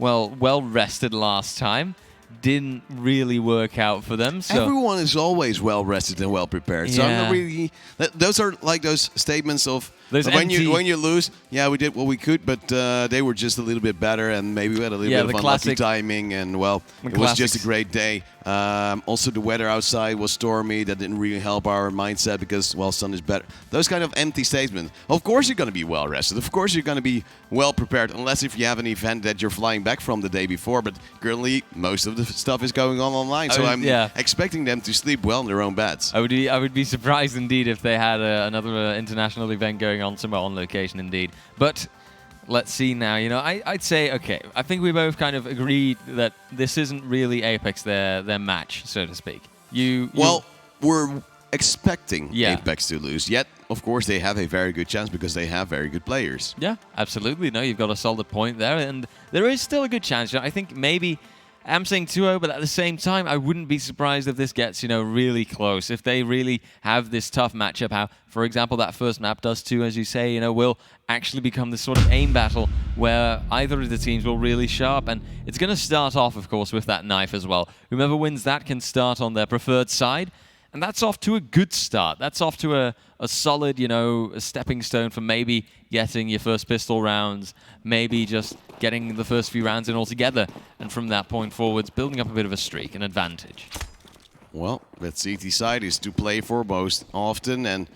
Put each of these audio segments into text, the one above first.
well rested last time. Didn't really work out for them. So everyone is always well rested and well prepared. So I'm not Yeah. really. Those are like those statements of Those when empty- you lose. Yeah, we did what we could, but they were just a little bit better, and maybe we had a little Yeah, bit of the unlucky classic- timing. And well, it was just a great day. Also, the weather outside was stormy. That didn't really help our mindset because well, sun is better. Those kind of empty statements. Of course, you're going to be well rested. Of course, you're going to be well prepared, unless if you have an event that you're flying back from the day before. But currently, most of the stuff is going on online, so I'm expecting them to sleep well in their own beds. I would be surprised indeed if they had another international event going on somewhere on location indeed. But let's see now. You know, I'd say, okay, I think we both kind of agreed that this isn't really APEX their match, so to speak. Well, we're expecting Yeah. APEX to lose. Yet, of course, they have a very good chance because they have very good players. Yeah, absolutely. No, you've got a solid point there, and there is still a good chance. You know, I think maybe I'm saying 2-0, but at the same time, I wouldn't be surprised if this gets, you know, really close. If they really have this tough matchup, how, for example, that first map does too, as you say, you know, will actually become this sort of aim battle where either of the teams will really sharp, and it's going to start off, of course, with that knife as well. Whoever wins that can start on their preferred side, and that's off to a good start. That's off to a solid, you know, a stepping stone for maybe getting your first pistol rounds, maybe just getting the first few rounds in altogether, and from that point forwards, building up a bit of a streak, an advantage. Well, that CT side is to play for most often, and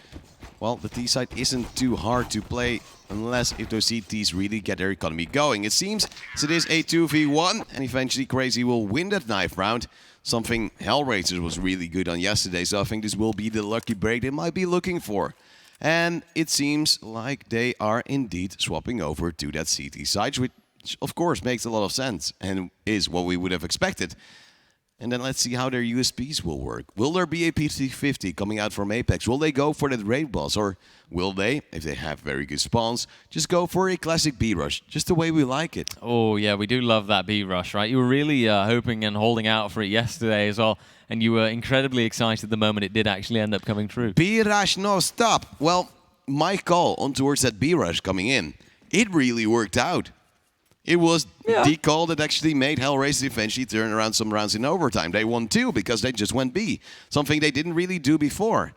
well, the T side isn't too hard to play unless if those CTs really get their economy going. It seems it is a 2v1, and eventually Crazy will win that knife round. Something Hellraiser was really good on yesterday, so I think this will be the lucky break they might be looking for. And it seems like they are indeed swapping over to that CT side, which of course makes a lot of sense and is what we would have expected. And then let's see how their USPs will work. Will there be a PT-50 coming out from APEX? Will they go for that raid boss? Or will they, if they have very good spawns, just go for a classic B-rush, just the way we like it? Oh, yeah, we do love that B-rush, right? You were really hoping and holding out for it yesterday as well, and you were incredibly excited the moment it did actually end up coming true. B-rush, no stop. Well, my call on towards that B-rush coming in, it really worked out. It was the call that actually made Hellraiser eventually turn around some rounds in overtime. They won 2 because they just went B, something they didn't really do before.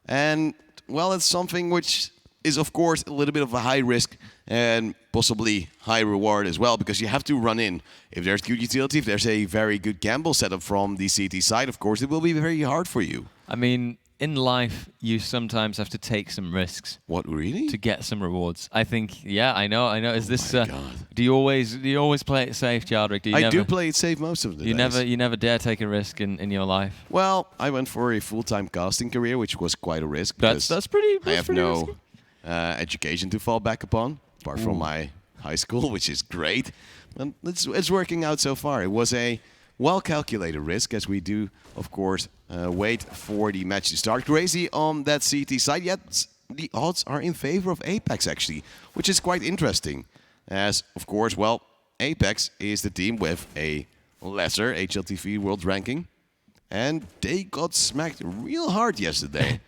And, well, it's something which is, of course, a little bit of a high risk and possibly high reward as well, because you have to run in. If there's good utility, if there's a very good gamble setup from the CT side, of course, it will be very hard for you. I mean, in life, you sometimes have to take some risks. What, really? To get some rewards. I think, yeah, I know. Is this? my God. Do you always play it safe, Jardrick? I do play it safe most of the days. You never dare take a risk in your life. Well, I went for a full-time casting career, which was quite a risk. That's pretty. I have pretty no risky. education to fall back upon, apart from my high school, which is great. And it's working out so far. It was a well-calculated risk, as we do, of course, wait for the match to start. Crazy on that CT side, yet the odds are in favor of APEX, actually, which is quite interesting. As, of course, well, APEX is the team with a lesser HLTV world ranking, and they got smacked real hard yesterday,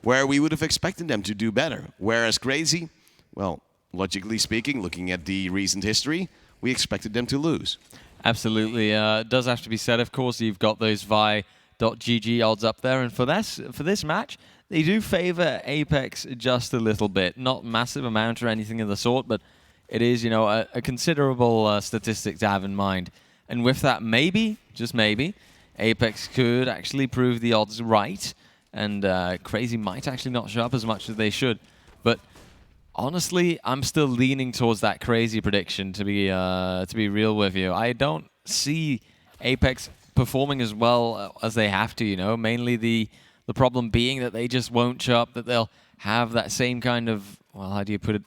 where we would have expected them to do better. Whereas Crazy, well, logically speaking, looking at the recent history, we expected them to lose. Absolutely. It does have to be said, of course, you've got those Vi.GG odds up there. And for this match, they do favor APEX just a little bit. Not massive amount or anything of the sort, but it is, you know, a considerable statistic to have in mind. And with that, maybe, just maybe, APEX could actually prove the odds right. And Crazy might actually not show up as much as they should. But honestly, I'm still leaning towards that Crazy prediction, to be real with you. I don't see APEX performing as well as they have to, you know. Mainly the problem being that they just won't show up, that they'll have that same kind of, well, how do you put it?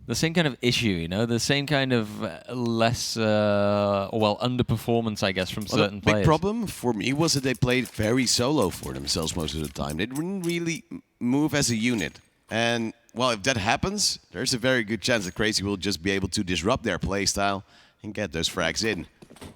The same kind of issue, you know, the same kind of less, underperformance, I guess, from certain players. The big problem for me was that they played very solo for themselves most of the time. They didn't really move as a unit. And, well, if that happens, there's a very good chance that Crazy will just be able to disrupt their playstyle and get those frags in.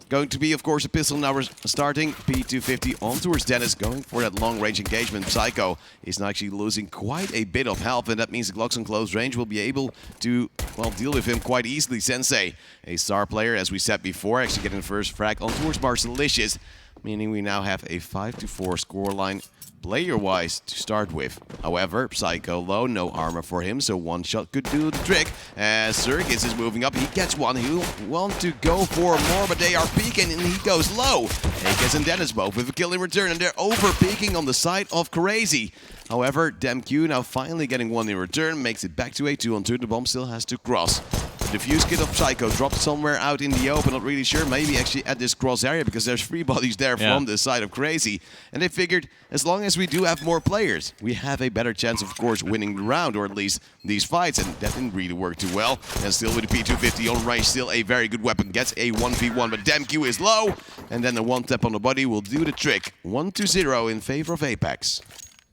Going to be, of course, a pistol now starting. P250 on towards Dennis, going for that long-range engagement. Psycho is now actually losing quite a bit of health, and that means the Glocks on close range will be able to, well, deal with him quite easily. Sensei, a star player, as we said before, actually getting the first frag on towards Marcelicious, meaning we now have a 5-4 scoreline player-wise to start with. However, Psycho low, no armor for him, so one shot could do the trick. As Circus is moving up, he gets one. He'll want to go for more, but they are peeking, and he goes low. APEKS and Dennis both with a kill in return, and they're over-peeking on the side of Crazy. However, DemQ now finally getting one in return, makes it back to a 2-on-2. The bomb still has to cross. The defuse kit of Psycho dropped somewhere out in the open, not really sure, maybe actually at this cross area, because there's 3 bodies there from the side of Crazy. And they figured, as long as we do have more players, we have a better chance, of course, winning the round, or at least these fights, and that didn't really work too well. And still with the P250 on range, still a very good weapon, gets a 1v1, but DemQ is low, and then the one tap on the body will do the trick. 1-0 in favor of APEKS.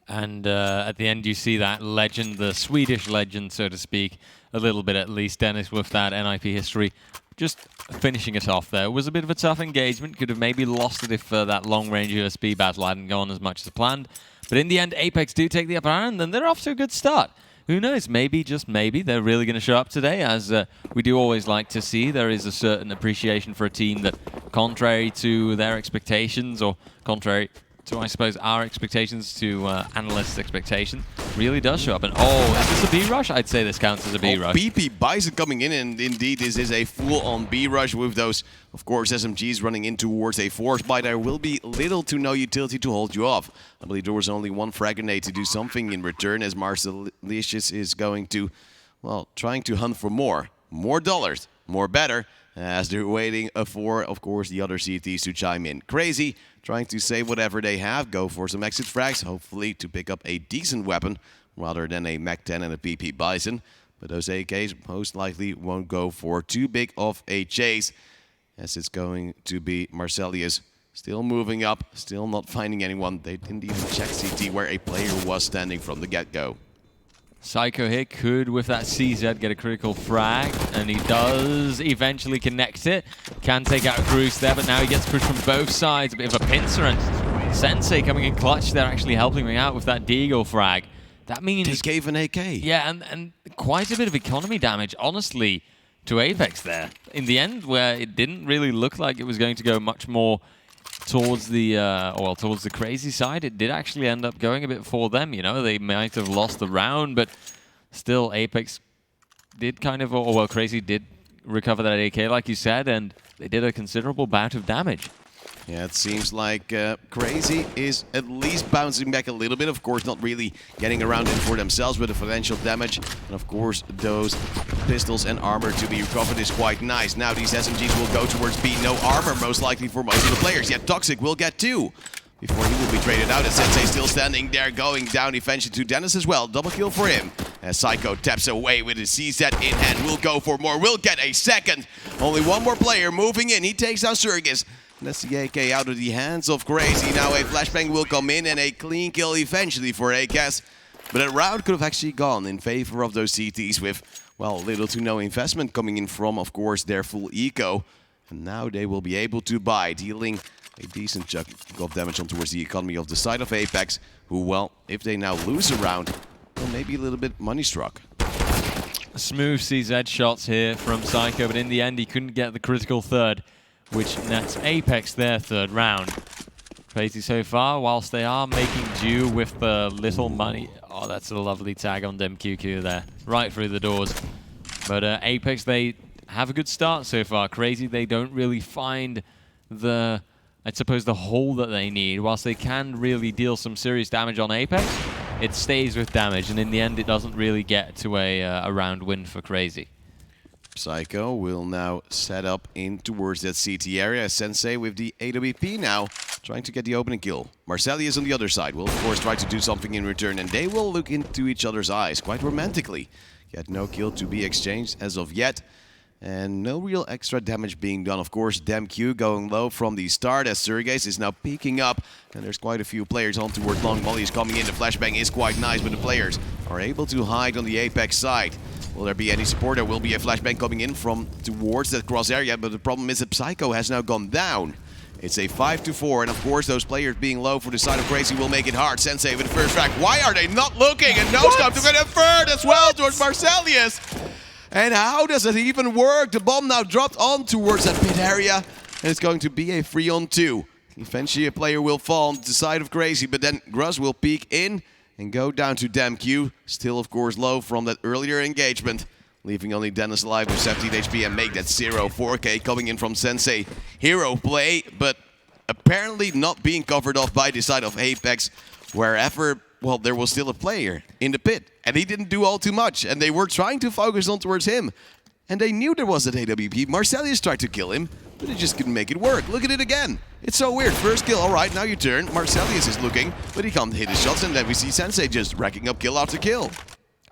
And at the end, you see that legend, the Swedish legend, so to speak, a little bit at least. Dennis with that NIP history, just finishing it off there. It was a bit of a tough engagement. Could have maybe lost it if that long-range USB battle hadn't gone as much as planned. But in the end, APEKS do take the upper hand, and they're off to a good start. Who knows? Maybe, just maybe, they're really going to show up today, as we do always like to see. There is a certain appreciation for a team that, contrary to their expectations, or contrary to, I suppose, our expectations, to analysts' expectations, really does show up. And is this a B-rush? I'd say this counts as a B-rush. BP Bison coming in, and indeed this is a full-on B-rush with those, of course, SMGs running in towards a force buy. There will be little to no utility to hold you off. I believe there was only one frag grenade to do something in return, as Marcelicious is going to, well, trying to hunt for more dollars, more better, as they're waiting for, of course, the other CTs to chime in. Crazy, trying to save whatever they have, go for some exit frags, hopefully to pick up a decent weapon rather than a Mac 10 and a PP Bison. But those AKs most likely won't go for too big of a chase, as it's going to be Marcelicious still moving up, still not finding anyone. They didn't even check CT where a player was standing from the get-go. Psycho here could, with that CZ, get a critical frag, and he does eventually connect it. Can take out Cruz there, but now he gets pushed from both sides. A bit of a pincer, and Sensei coming in clutch there, actually helping me out with that Deagle frag. That means... They gave an AK. Yeah, and quite a bit of economy damage, honestly, to APEKS there. In the end, where it didn't really look like it was going to go much more towards the towards the Crazy side, it did actually end up going a bit for them. You know, they might have lost the round, but still APEKS did kind of, Crazy did recover that AK, like you said, and they did a considerable bout of damage. Yeah, it seems like Crazy is at least bouncing back a little bit. Of course, not really getting around it for themselves, but the financial damage, and of course, those pistols and armor to be recovered is quite nice. Now these SMGs will go towards B. No armor, most likely, for most of the players. Yet Toxic will get 2 before he will be traded out. And Sensei still standing there, going down eventually to Dennis as well. Double kill for him. As Psycho taps away with his CZ in hand. Will go for more. Will get a second. Only one more player moving in. He takes out Surgus. That's the AK out of the hands of Crazy. Now a flashbang will come in, and a clean kill eventually for APEKS. But that round could have actually gone in favor of those CTs with, well, little to no investment coming in from, of course, their full eco. And now they will be able to buy, dealing a decent chunk of damage on towards the economy of the side of APEKS, who, well, if they now lose a round, well, maybe a little bit money struck. Smooth CZ shots here from Psycho, but in the end he couldn't get the critical third, which nets APEKS their third round. Crazy so far, whilst they are making due with the little money. Oh, that's a lovely tag on DemQQ there, right through the doors. But APEKS, they have a good start so far. Crazy, they don't really find the, I suppose, the hole that they need. Whilst they can really deal some serious damage on APEKS, it stays with damage, and in the end it doesn't really get to a round win for Crazy. Psycho will now set up in towards that CT area. Sensei with the AWP now, trying to get the opening kill. Marcelicious on the other side will, of course, try to do something in return, and they will look into each other's eyes quite romantically. Yet no kill to be exchanged as of yet, and no real extra damage being done. Of course, DemQ going low from the start, as Sergeys is now peeking up, and there's quite a few players on towards long mollies coming in. The flashbang is quite nice, but the players are able to hide on the APEKS side. Will there be any support? There will be a flashbang coming in from towards that cross area, but the problem is that Psycho has now gone down. It's a 5-4, and of course those players being low for the side of Crazy will make it hard. Sensei with the first frag. Why are they not looking? And Noscope to get a third as well towards Marcelius. And how does it even work? The bomb now dropped on towards that pit area, and it's going to be a 3-on-2. Eventually a player will fall on the side of Crazy, but then Gruz will peek in and go down to DamQ. Still, of course, low from that earlier engagement, leaving only Dennis alive with 17 HP and make that 0-4K coming in from Sensei. Hero play, but apparently not being covered off by the side of APEKS, wherever, well, there was still a player in the pit, and he didn't do all too much, and they were trying to focus on towards him. And they knew there was that AWP. Marcelius tried to kill him, but he just couldn't make it work. Look at it again. It's so weird. First kill, all right, now you turn. Marcelius is looking, but he can't hit his shots, and then we see Sensei just racking up kill after kill.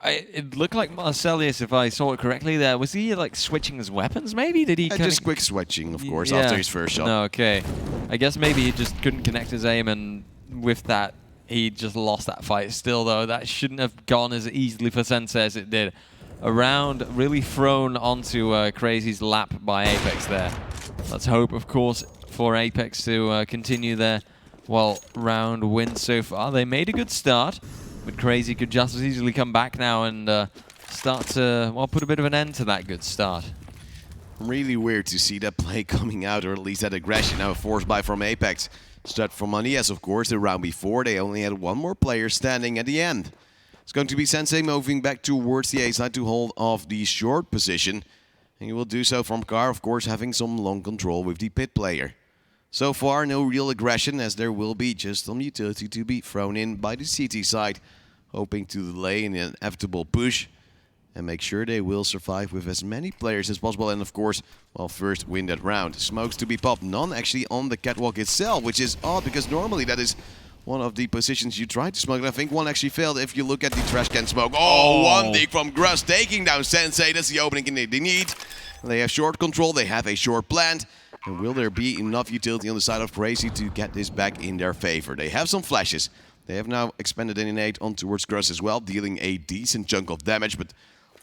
It looked like Marcelius, if I saw it correctly there. Was he like switching his weapons maybe? Did he just quick switching, of course, after his first shot. No, okay. I guess maybe he just couldn't connect his aim, and with that, he just lost that fight. Still, though, that shouldn't have gone as easily for Sensei as it did. A round really thrown onto Crazy's lap by APEKS there. Let's hope, of course, for APEKS to continue their, well, round win so far. They made a good start, but Crazy could just as easily come back now and start to, well, put a bit of an end to that good start. Really weird to see that play coming out, or at least that aggression now forced by from APEKS. Start from Anies, of course, the round before. They only had one more player standing at the end. It's going to be Sensei moving back towards the A side to hold off the short position. And he will do so from Car, of course, having some long control with the pit player. So far, no real aggression, as there will be just some utility to be thrown in by the CT side, hoping to delay an inevitable push and make sure they will survive with as many players as possible. And of course, well, first win that round. Smokes to be popped, none actually on the catwalk itself, which is odd because normally that is one of the positions you try to smoke. And I think one actually failed if you look at the trash can smoke. Oh, one dig from Gruz taking down Sensei. That's the opening they need. They have short control, they have a short plant. And will there be enough utility on the side of Crazy to get this back in their favor? They have some flashes. They have now expended an innate on towards Gruz as well, dealing a decent chunk of damage, but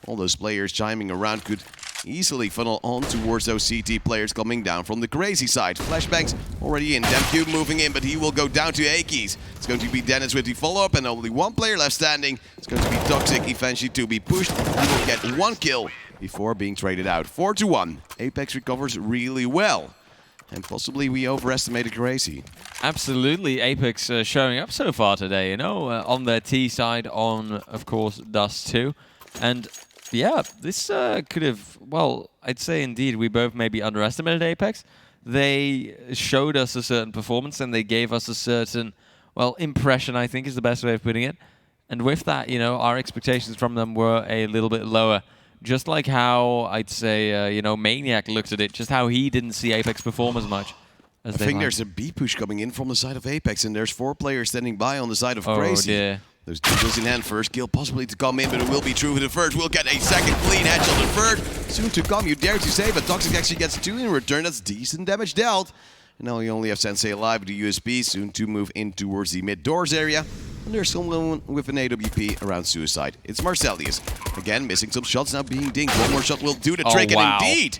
all those players chiming around could easily funnel on towards those CT players coming down from the Crazy side. Flashbangs already in, DamQ moving in, but he will go down to A-keys. It's going to be Dennis with the follow-up, and only one player left standing. It's going to be Toxic eventually to be pushed. He will get one kill before being traded out. 4-1. APEKS recovers really well. And possibly we overestimated Crazy. Absolutely, APEKS showing up so far today, you know, on their T side, on, of course, Dust too. And yeah, this could have, well, I'd say indeed we both maybe underestimated APEKS. They showed us a certain performance and they gave us a certain, well, impression, I think is the best way of putting it. And with that, you know, our expectations from them were a little bit lower. Just like how, I'd say, you know, Maniac looked at it, just how he didn't see APEKS perform as much as they I think there's a B push coming in from the side of APEKS, and there's 4 players standing by on the side of Crazy. Oh, dear. Those kills in hand, first kill possibly to come in, but it will be true for the first. We'll get a second clean headshot on the third. Soon to come, you dare to say, but Toxic actually gets 2 in return. That's decent damage dealt. And now we only have Sensei alive with the USP, soon to move in towards the mid-doors area. And there's someone with an AWP around Suicide. It's Marcelius. Again, missing some shots, now being dinged. One more shot will do the trick, wow. And indeed,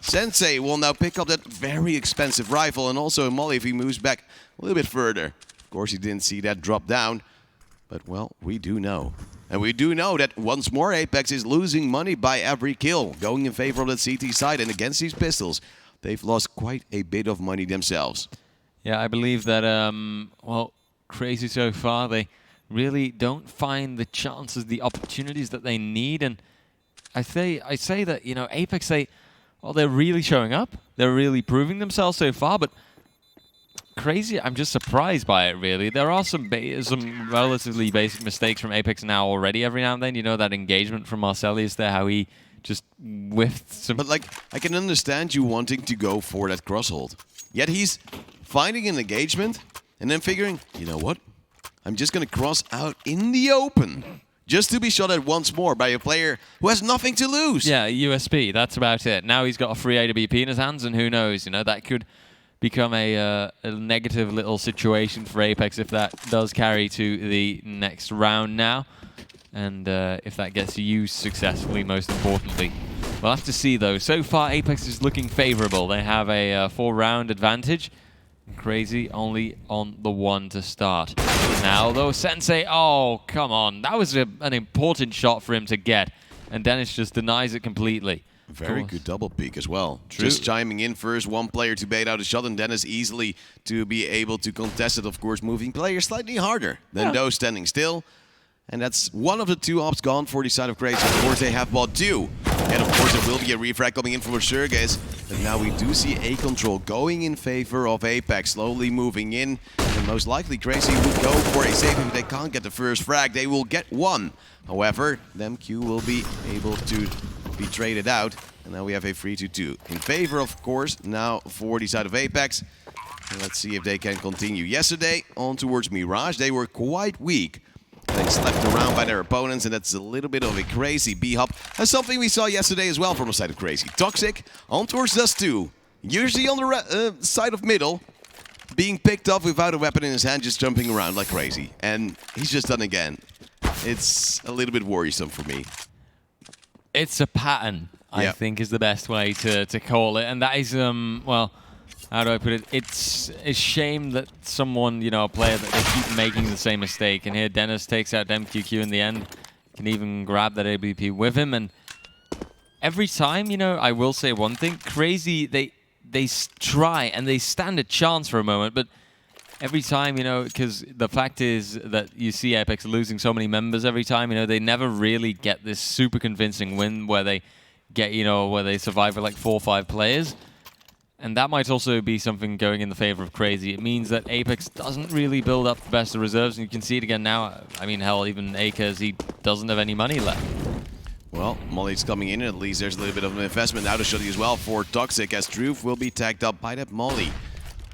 Sensei will now pick up that very expensive rifle and also a molly if he moves back a little bit further. Of course, he didn't see that drop down. But, well, we do know. And we do know that once more APEKS is losing money by every kill, going in favor of the CT side, and against these pistols, they've lost quite a bit of money themselves. Yeah, I believe that, well, Crazy so far, they really don't find the chances, the opportunities that they need. And I say that, you know, APEKS, they're really showing up. They're really proving themselves so far, but Crazy, I'm just surprised by it, really. There are some relatively basic mistakes from APEKS now already every now and then. You know, that engagement from Marcelius there, how he just whiffed some... But, like, I can understand you wanting to go for that crosshold. Yet he's finding an engagement and then figuring, you know what? I'm just going to cross out in the open just to be shot at once more by a player who has nothing to lose. Yeah, USP, that's about it. Now he's got a free AWP in his hands, and who knows, you know, that could become a negative little situation for APEKS if that does carry to the next round now. and if that gets used successfully, most importantly. We'll have to see, though. So far, APEKS is looking favorable. They have a 4-round advantage. Crazy only on the 1 to start. Now, though, Sensei, oh, come on. That was an important shot for him to get, and Dennis just denies it completely. Very good double peek as well. True. Just chiming in first, one player to bait out a shot, and Dennis easily to be able to contest it, of course, moving players slightly harder than those standing still. And that's one of the 2 ops gone for the side of Crazy. Of course, they have bought 2. And of course, there will be a refrag coming in from Serges. But now we do see A control going in favor of APEKS, slowly moving in. And most likely, Crazy would go for a save. If they can't get the first frag, they will get 1. However, DemQ will be able to be traded out. And now we have a 3-2 in favor, of course, now for the side of APEKS. And let's see if they can continue. Yesterday, on towards Mirage, they were quite weak. They slept around by their opponents, and that's a little bit of a Crazy B-hop. That's something we saw yesterday as well from the side of Crazy. Toxic on towards Dust 2. Usually on the side of middle, being picked up without a weapon in his hand, just jumping around like crazy. And he's just done again. It's a little bit worrisome for me. It's a pattern, I think, is the best way to call it. And that is, well, how do I put it? It's a shame that someone, you know, a player that they keep making the same mistake. And here Dennis takes out DemQQ in the end. Can even grab that ABP with him. And every time, you know, I will say one thing. Crazy, they try and they stand a chance for a moment. But every time, you know, because the fact is that you see APEKS losing so many members every time, you know, they never really get this super convincing win where they get, you know, where they survive with like 4 or 5 players. And that might also be something going in the favor of Crazy. It means that APEKS doesn't really build up the best of reserves, and you can see it again now. I mean, hell, even Akers, he doesn't have any money left. Well, Molly's coming in, and at least there's a little bit of an investment out of Shuddy as well for Toxic, as Truth will be tagged up by that Molly.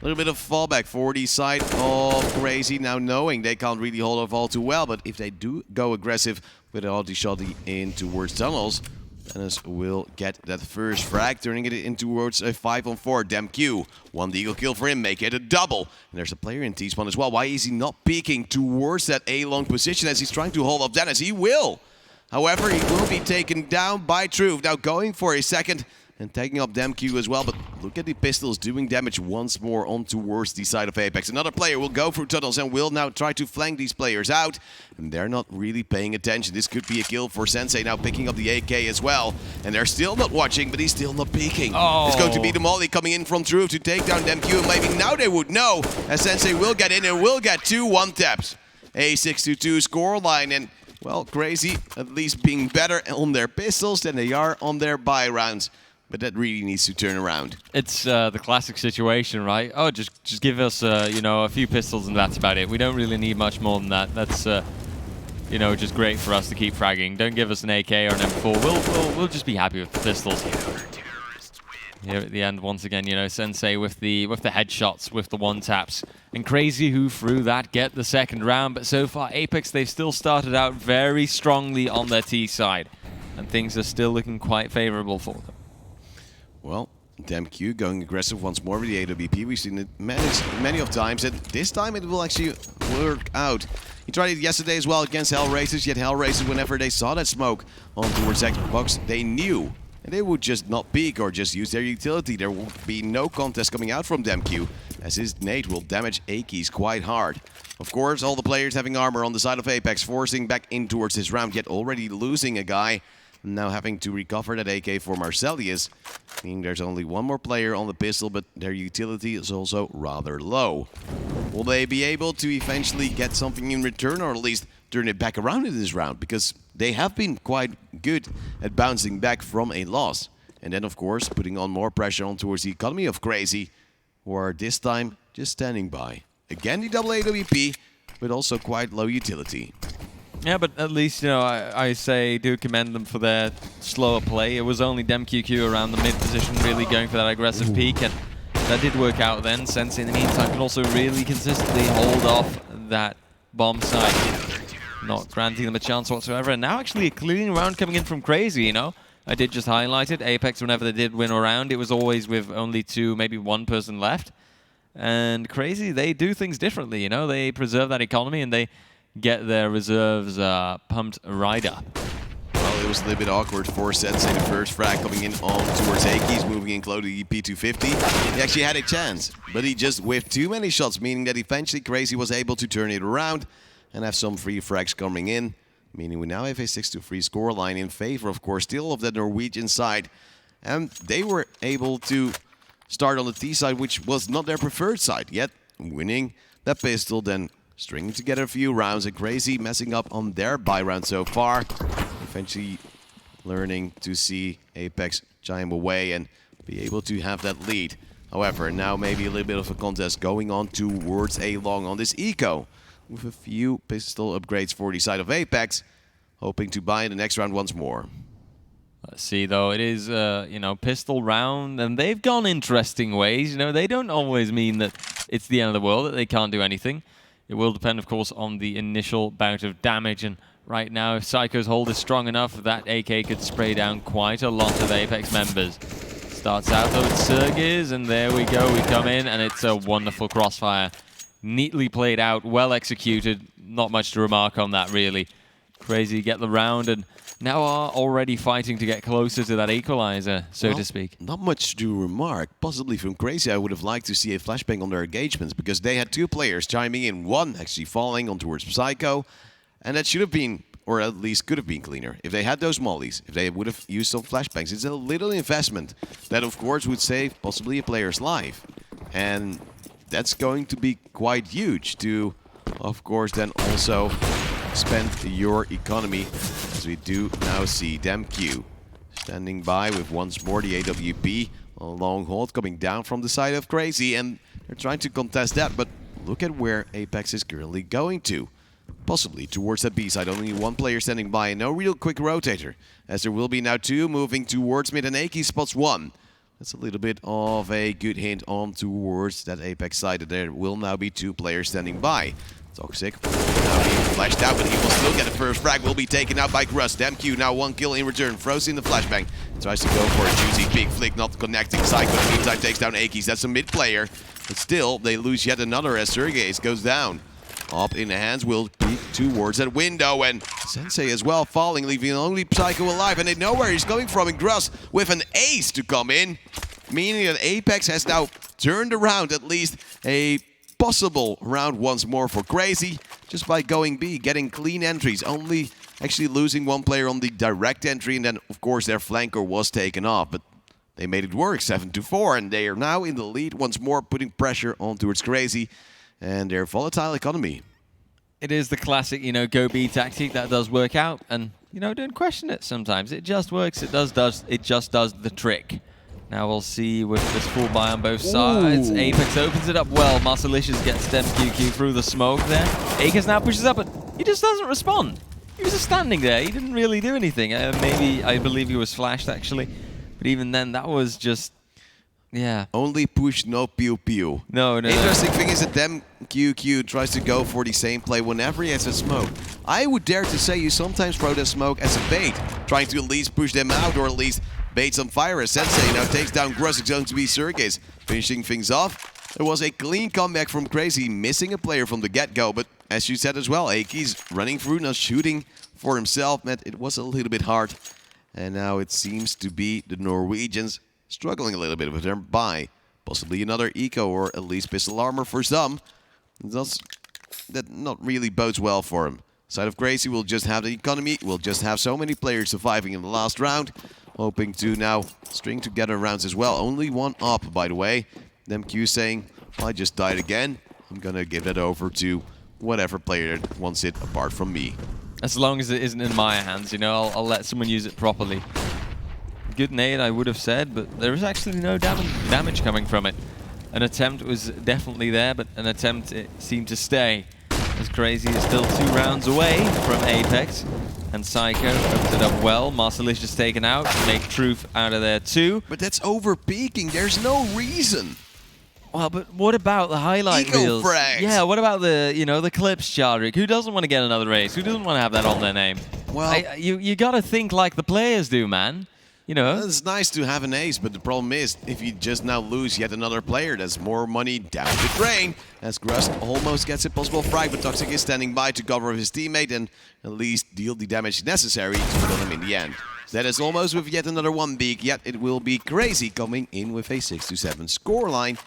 A little bit of fallback for the side of Crazy, now knowing they can't really hold off all too well, but if they do go aggressive with all the Shuddy in towards tunnels, Dennis will get that first frag, turning it in towards a 5-on-4. DemQ, 1 deagle kill for him, make it a double. And there's a player in T-spawn as well. Why is he not peeking towards that A-long position as he's trying to hold off Dennis? He will. However, he will be taken down by Truth. Now going for a second and taking up DemQ as well. But look at the pistols doing damage once more on towards the side of APEKS. Another player will go through tunnels and will now try to flank these players out. And they're not really paying attention. This could be a kill for Sensei, now picking up the AK as well. And they're still not watching, but he's still not peeking. Oh. It's going to be the Molly coming in from Truth to take down DemQ. And maybe now they would know, as Sensei will get in and will get 2 1-taps. A 6-2 scoreline, and well, Crazy at least being better on their pistols than they are on their buy rounds. But that really needs to turn around. It's the classic situation, right? Oh, just give us, you know, a few pistols and that's about it. We don't really need much more than that. That's, you know, just great for us to keep fragging. Don't give us an AK or an M4. We'll just be happy with the pistols. Here at the end, once again, you know, Sensei with the headshots, with the 1-taps. And Crazy, who through that get the second round. But so far, APEKS, they've still started out very strongly on their T side. And things are still looking quite favorable for them. Well, DemQ going aggressive once more with the AWP. We've seen it many of times, and this time it will actually work out. He tried it yesterday as well against Hellraisers, yet Hellraisers, whenever they saw that smoke on towards Xbox, they knew. And they would just not peek or just use their utility. There will be no contest coming out from DemQ, as his nade will damage A-keys quite hard. Of course, all the players having armor on the side of APEKS, forcing back in towards this round, yet already losing a guy. Now having to recover that AK for Marcelius, meaning there's only 1 more player on the pistol, but their utility is also rather low. Will they be able to eventually get something in return, or at least turn it back around in this round? Because they have been quite good at bouncing back from a loss. And then, of course, putting on more pressure on towards the economy of Crazy, who are this time just standing by. Again, the double AWP, but also quite low utility. Yeah, but at least, you know, I say do commend them for their slower play. It was only DemQQ around the mid position really going for that aggressive peak, and that did work out then. Sensei, in the meantime, could also really consistently hold off that bomb site, not granting them a chance whatsoever. And now actually a clean round coming in from Crazy, you know. I did just highlight it. APEKS, whenever they did win a round, it was always with only 2, maybe 1 person left. And Crazy, they do things differently, you know. They preserve that economy and they get their reserves pumped right up. Well, it was a little bit awkward for Sensei. The first frag coming in on towards He's moving in close to the P250. He actually had a chance, but he just whiffed too many shots, meaning that eventually Crazy was able to turn it around and have some free frags coming in, meaning we now have a 6-3 scoreline in favor, of course, still of the Norwegian side. And they were able to start on the T side, which was not their preferred side, yet winning that pistol, then stringing together a few rounds, and Crazy messing up on their buy round so far. Eventually learning to see APEKS chime away and be able to have that lead. However, now maybe a little bit of a contest going on towards a long on this eco, with a few pistol upgrades for the side of APEKS, hoping to buy in the next round once more. Let's see, though, it is, you know, pistol round, and they've gone interesting ways. You know, they don't always mean that it's the end of the world, that they can't do anything. It will depend, of course, on the initial bout of damage, and right now, if Psycho's hold is strong enough, that AK could spray down quite a lot of APEKS members. Starts out, though, with Sergiz, and there we go. We come in, and it's a wonderful crossfire. Neatly played out, well executed. Not much to remark on that, really. Crazy get the round, and now are already fighting to get closer to that equalizer, so to speak. Not much to remark. Possibly from Crazy, I would have liked to see a flashbang on their engagements, because they had two players chiming in, one actually falling on towards Psycho, and that should have been, or at least could have been cleaner. If they had those mollies, if they would have used some flashbangs, it's a little investment that, of course, would save possibly a player's life. And that's going to be quite huge to, of course, then also spend your economy, as we do now see DemQ standing by with once more the AWP. A long hold coming down from the side of Crazy, and they're trying to contest that, but look at where APEKS is currently going to. Possibly towards that B side, only one player standing by and no real quick rotator, as there will be now two moving towards mid, and Aki spots one. That's a little bit of a good hint on towards that APEKS side, that there will now be two players standing by. Toxic now being flashed out, but he will still get the first frag, will be taken out by Grus. DemQ now one kill in return, throws in the flashbang, tries to go for a juicy big flick, not connecting. Psycho in the meantime takes down Akis, that's a mid player, but still they lose yet another as Sergeis goes down. Up in the hands will be towards that window, and Sensei as well falling, leaving only Psycho alive, and they know where he's coming from, and Grus with an ace to come in, meaning that APEKS has now turned around at least a possible round once more for Crazy, just by going B, getting clean entries, only actually losing one player on the direct entry, and then of course their flanker was taken off, but they made it work, 7-4, and they are now in the lead once more, putting pressure on towards Crazy and their volatile economy. It is the classic, you know, go B tactic that does work out, and, you know, don't question it sometimes. It just works, it just does the trick. Now we'll see with this full buy on both sides. APEKS opens it up well. Marcelicious gets DemQQ through the smoke there. Akers now pushes up, but he just doesn't respond. He was just standing there. He didn't really do anything. Maybe, I believe he was flashed, actually. But even then, that was just, yeah. Only push, no pew pew. No. Interesting thing is that DemQQ tries to go for the same play whenever he has a smoke. I would dare to say you sometimes throw the smoke as a bait, trying to at least push them out, or at least bait some fire, as Sensei now takes down Grus. It's going to be Sergeis finishing things off. There was a clean comeback from Crazy, missing a player from the get-go, but as you said as well, Aki's running through, now shooting for himself, meant it was a little bit hard. And now it seems to be the Norwegians struggling a little bit with their buy. Possibly another eco, or at least pistol armor for some. That not really bodes well for him. Side of Crazy will just have the economy, will just have so many players surviving in the last round. Hoping to now string together rounds as well. Only one up, by the way. DemQ saying, well, I just died again. I'm gonna give it over to whatever player wants it apart from me. As long as it isn't in my hands, you know, I'll let someone use it properly. Good nade, I would have said, but there is actually no damage coming from it. An attempt was definitely there, but an attempt it seemed to stay. As Crazy is still 2 rounds away from APEKS. And Psycho opens it up well. Marcelicious taken out to make Truth out of there too. But that's over peaking. There's no reason. Well, but what about the highlight reels? Frags. Yeah, what about the, you know, the clips, Chadrick? Who doesn't want to get another ace? Who doesn't want to have that on their name? Well, you got to think like the players do, man. you know. It's nice to have an ace, but the problem is, if you just now lose yet another player, there's more money down the drain. As Grust almost gets a possible frag, but Toxic is standing by to cover his teammate and at least deal the damage necessary to kill him in the end. That is almost with yet another 1-beak, yet it will be Crazy coming in with a 6-7 scoreline.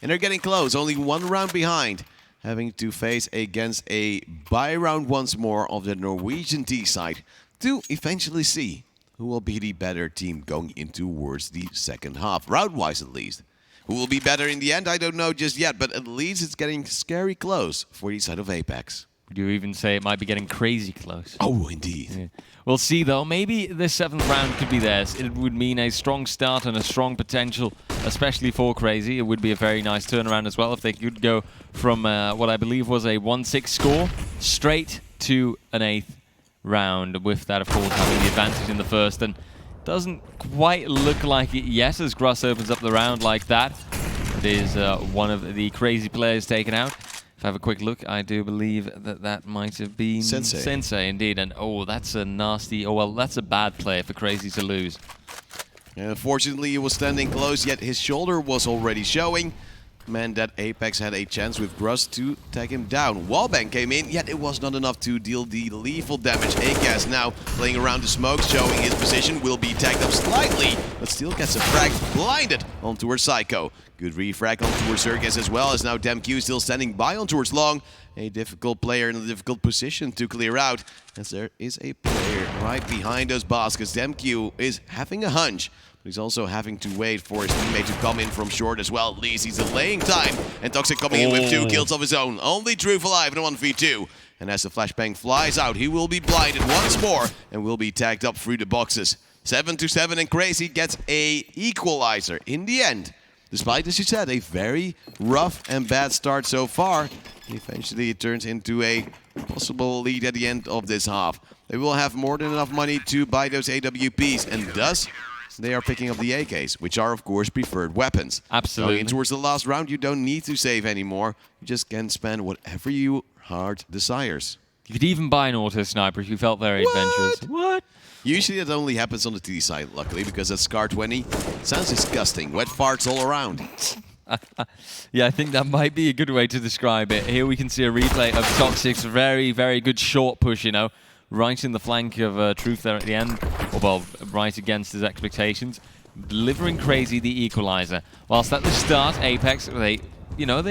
And they're getting close, only 1 round behind, having to face against a bye round once more of the Norwegian T side to eventually see who will be the better team going into towards the second half, round-wise at least. Who will be better in the end, I don't know just yet, but at least it's getting scary close for the side of APEKS. Would you even say it might be getting crazy close? Oh, indeed. Yeah. We'll see, though. Maybe the 7th round could be theirs. It would mean a strong start and a strong potential, especially for Crazy. It would be a very nice turnaround as well if they could go from what I believe was a 1-6 score straight to an 8th round, with that, of course, having the advantage in the first. And doesn't quite look like it yet as Gruss opens up the round like that. It is one of the Crazy players taken out. If I have a quick look, I do believe that that might have been Sensei indeed. And oh, that's a nasty, oh well, that's a bad play for Crazy to lose. And unfortunately, he was standing close, yet his shoulder was already showing. Meant that APEKS had a chance with Grust to tag him down. Wallbang came in, yet it was not enough to deal the lethal damage. ACAS now playing around the smoke, showing his position, will be tagged up slightly, but still gets a frag blinded on towards Psycho. Good refrag on towards Circus as well, as now DemQ still standing by on towards Long. A difficult player in a difficult position to clear out, as there is a player right behind those baskets. DemQ is having a hunch. He's also having to wait for his teammate to come in from short as well. At least he's delaying time. And Toxic coming in with 2 kills of his own. Only Truth alive in a 1v2. And as the flashbang flies out, he will be blinded once more and will be tagged up through the boxes. 7-7, and Crazy gets a equalizer in the end. Despite, as you said, a very rough and bad start so far, eventually it turns into a possible lead at the end of this half. They will have more than enough money to buy those AWPs, and thus they are picking up the AKs, which are, of course, preferred weapons. Absolutely. Going towards the last round, you don't need to save anymore. You just can spend whatever your heart desires. You could even buy an auto sniper if you felt very adventurous. What? Usually that only happens on the T side, luckily, because that Scar 20 sounds disgusting. Wet farts all around. Yeah, I think that might be a good way to describe it. Here we can see a replay of Toxic's very, very good short push, you know, right in the flank of Truth there at the end, or well, right against his expectations, delivering Crazy the equalizer. Whilst at the start, APEKS, they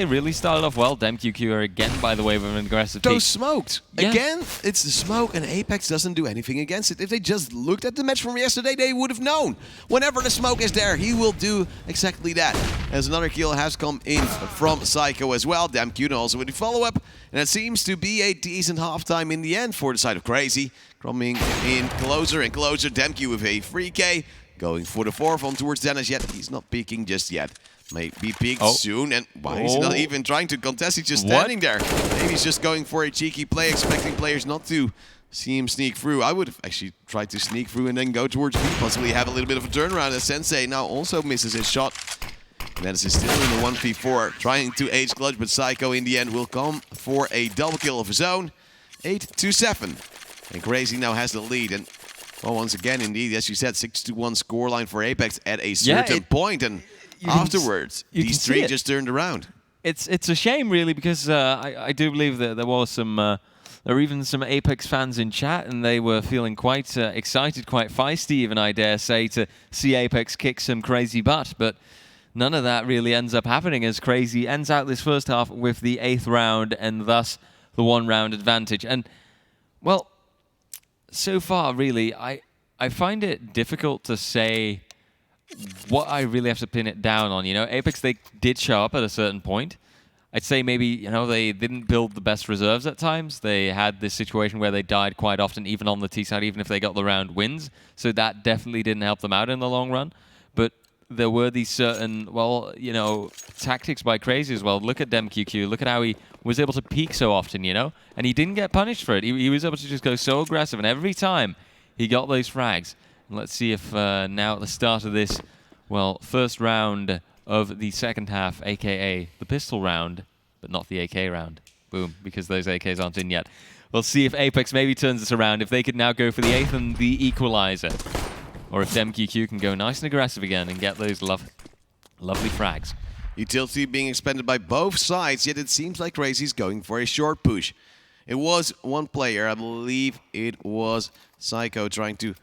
really started off well. DemQQ are again, by the way, with an aggressive peak. Those smoked. Yeah. Again, it's the smoke, and APEKS doesn't do anything against it. If they just looked at the match from yesterday, they would have known. Whenever the smoke is there, he will do exactly that. As another kill has come in from Psycho as well. DemQ also with the follow-up. And it seems to be a decent halftime in the end for the side of Crazy. Coming in closer and closer. DemQ with a free K. Going for the 4th on towards Dennis, yet he's not peeking just yet. May be peaked soon, and why is he not even trying to contest? He's just standing there. Maybe he's just going for a cheeky play, expecting players not to see him sneak through. I would have actually tried to sneak through and then go towards B, possibly have a little bit of a turnaround, as Sensei now also misses his shot. Dennis is still in the 1v4, trying to age clutch, but Psycho in the end will come for a double kill of his own. 8-7. And Crazy now has the lead, and well, once again, indeed, as you said, 6-1 scoreline for APEKS at a certain point, and afterwards, these three just turned around. It's a shame, really, because I do believe that there was some, there were even some APEKS fans in chat, and they were feeling quite excited, quite feisty, even I dare say, to see APEKS kick some Crazy butt. But none of that really ends up happening, as Crazy ends out this first half with the 8th round, and thus the 1-round advantage. And well, so far, really, I find it difficult to say what I really have to pin it down on. You know, APEKS, they did show up at a certain point. I'd say maybe, you know, they didn't build the best reserves at times. They had this situation where they died quite often, even on the T side, even if they got the round wins. So that definitely didn't help them out in the long run. But there were these certain, well, you know, tactics by Crazy as well. Look at DemQQ. Look at how he was able to peak so often, you know? And he didn't get punished for it. He was able to just go so aggressive. And every time he got those frags. And let's see if now at the start of this, well, first round of the second half, a.k.a. the pistol round, but not the AK round. Boom, because those AKs aren't in yet. We'll see if APEKS maybe turns this around, if they could now go for the 8th and the equalizer. or if MQQ can go nice and aggressive again and get those lovely frags. Utility being expended by both sides, yet it seems like Crazy's going for a short push. It was one player, I believe it was Psycho, trying to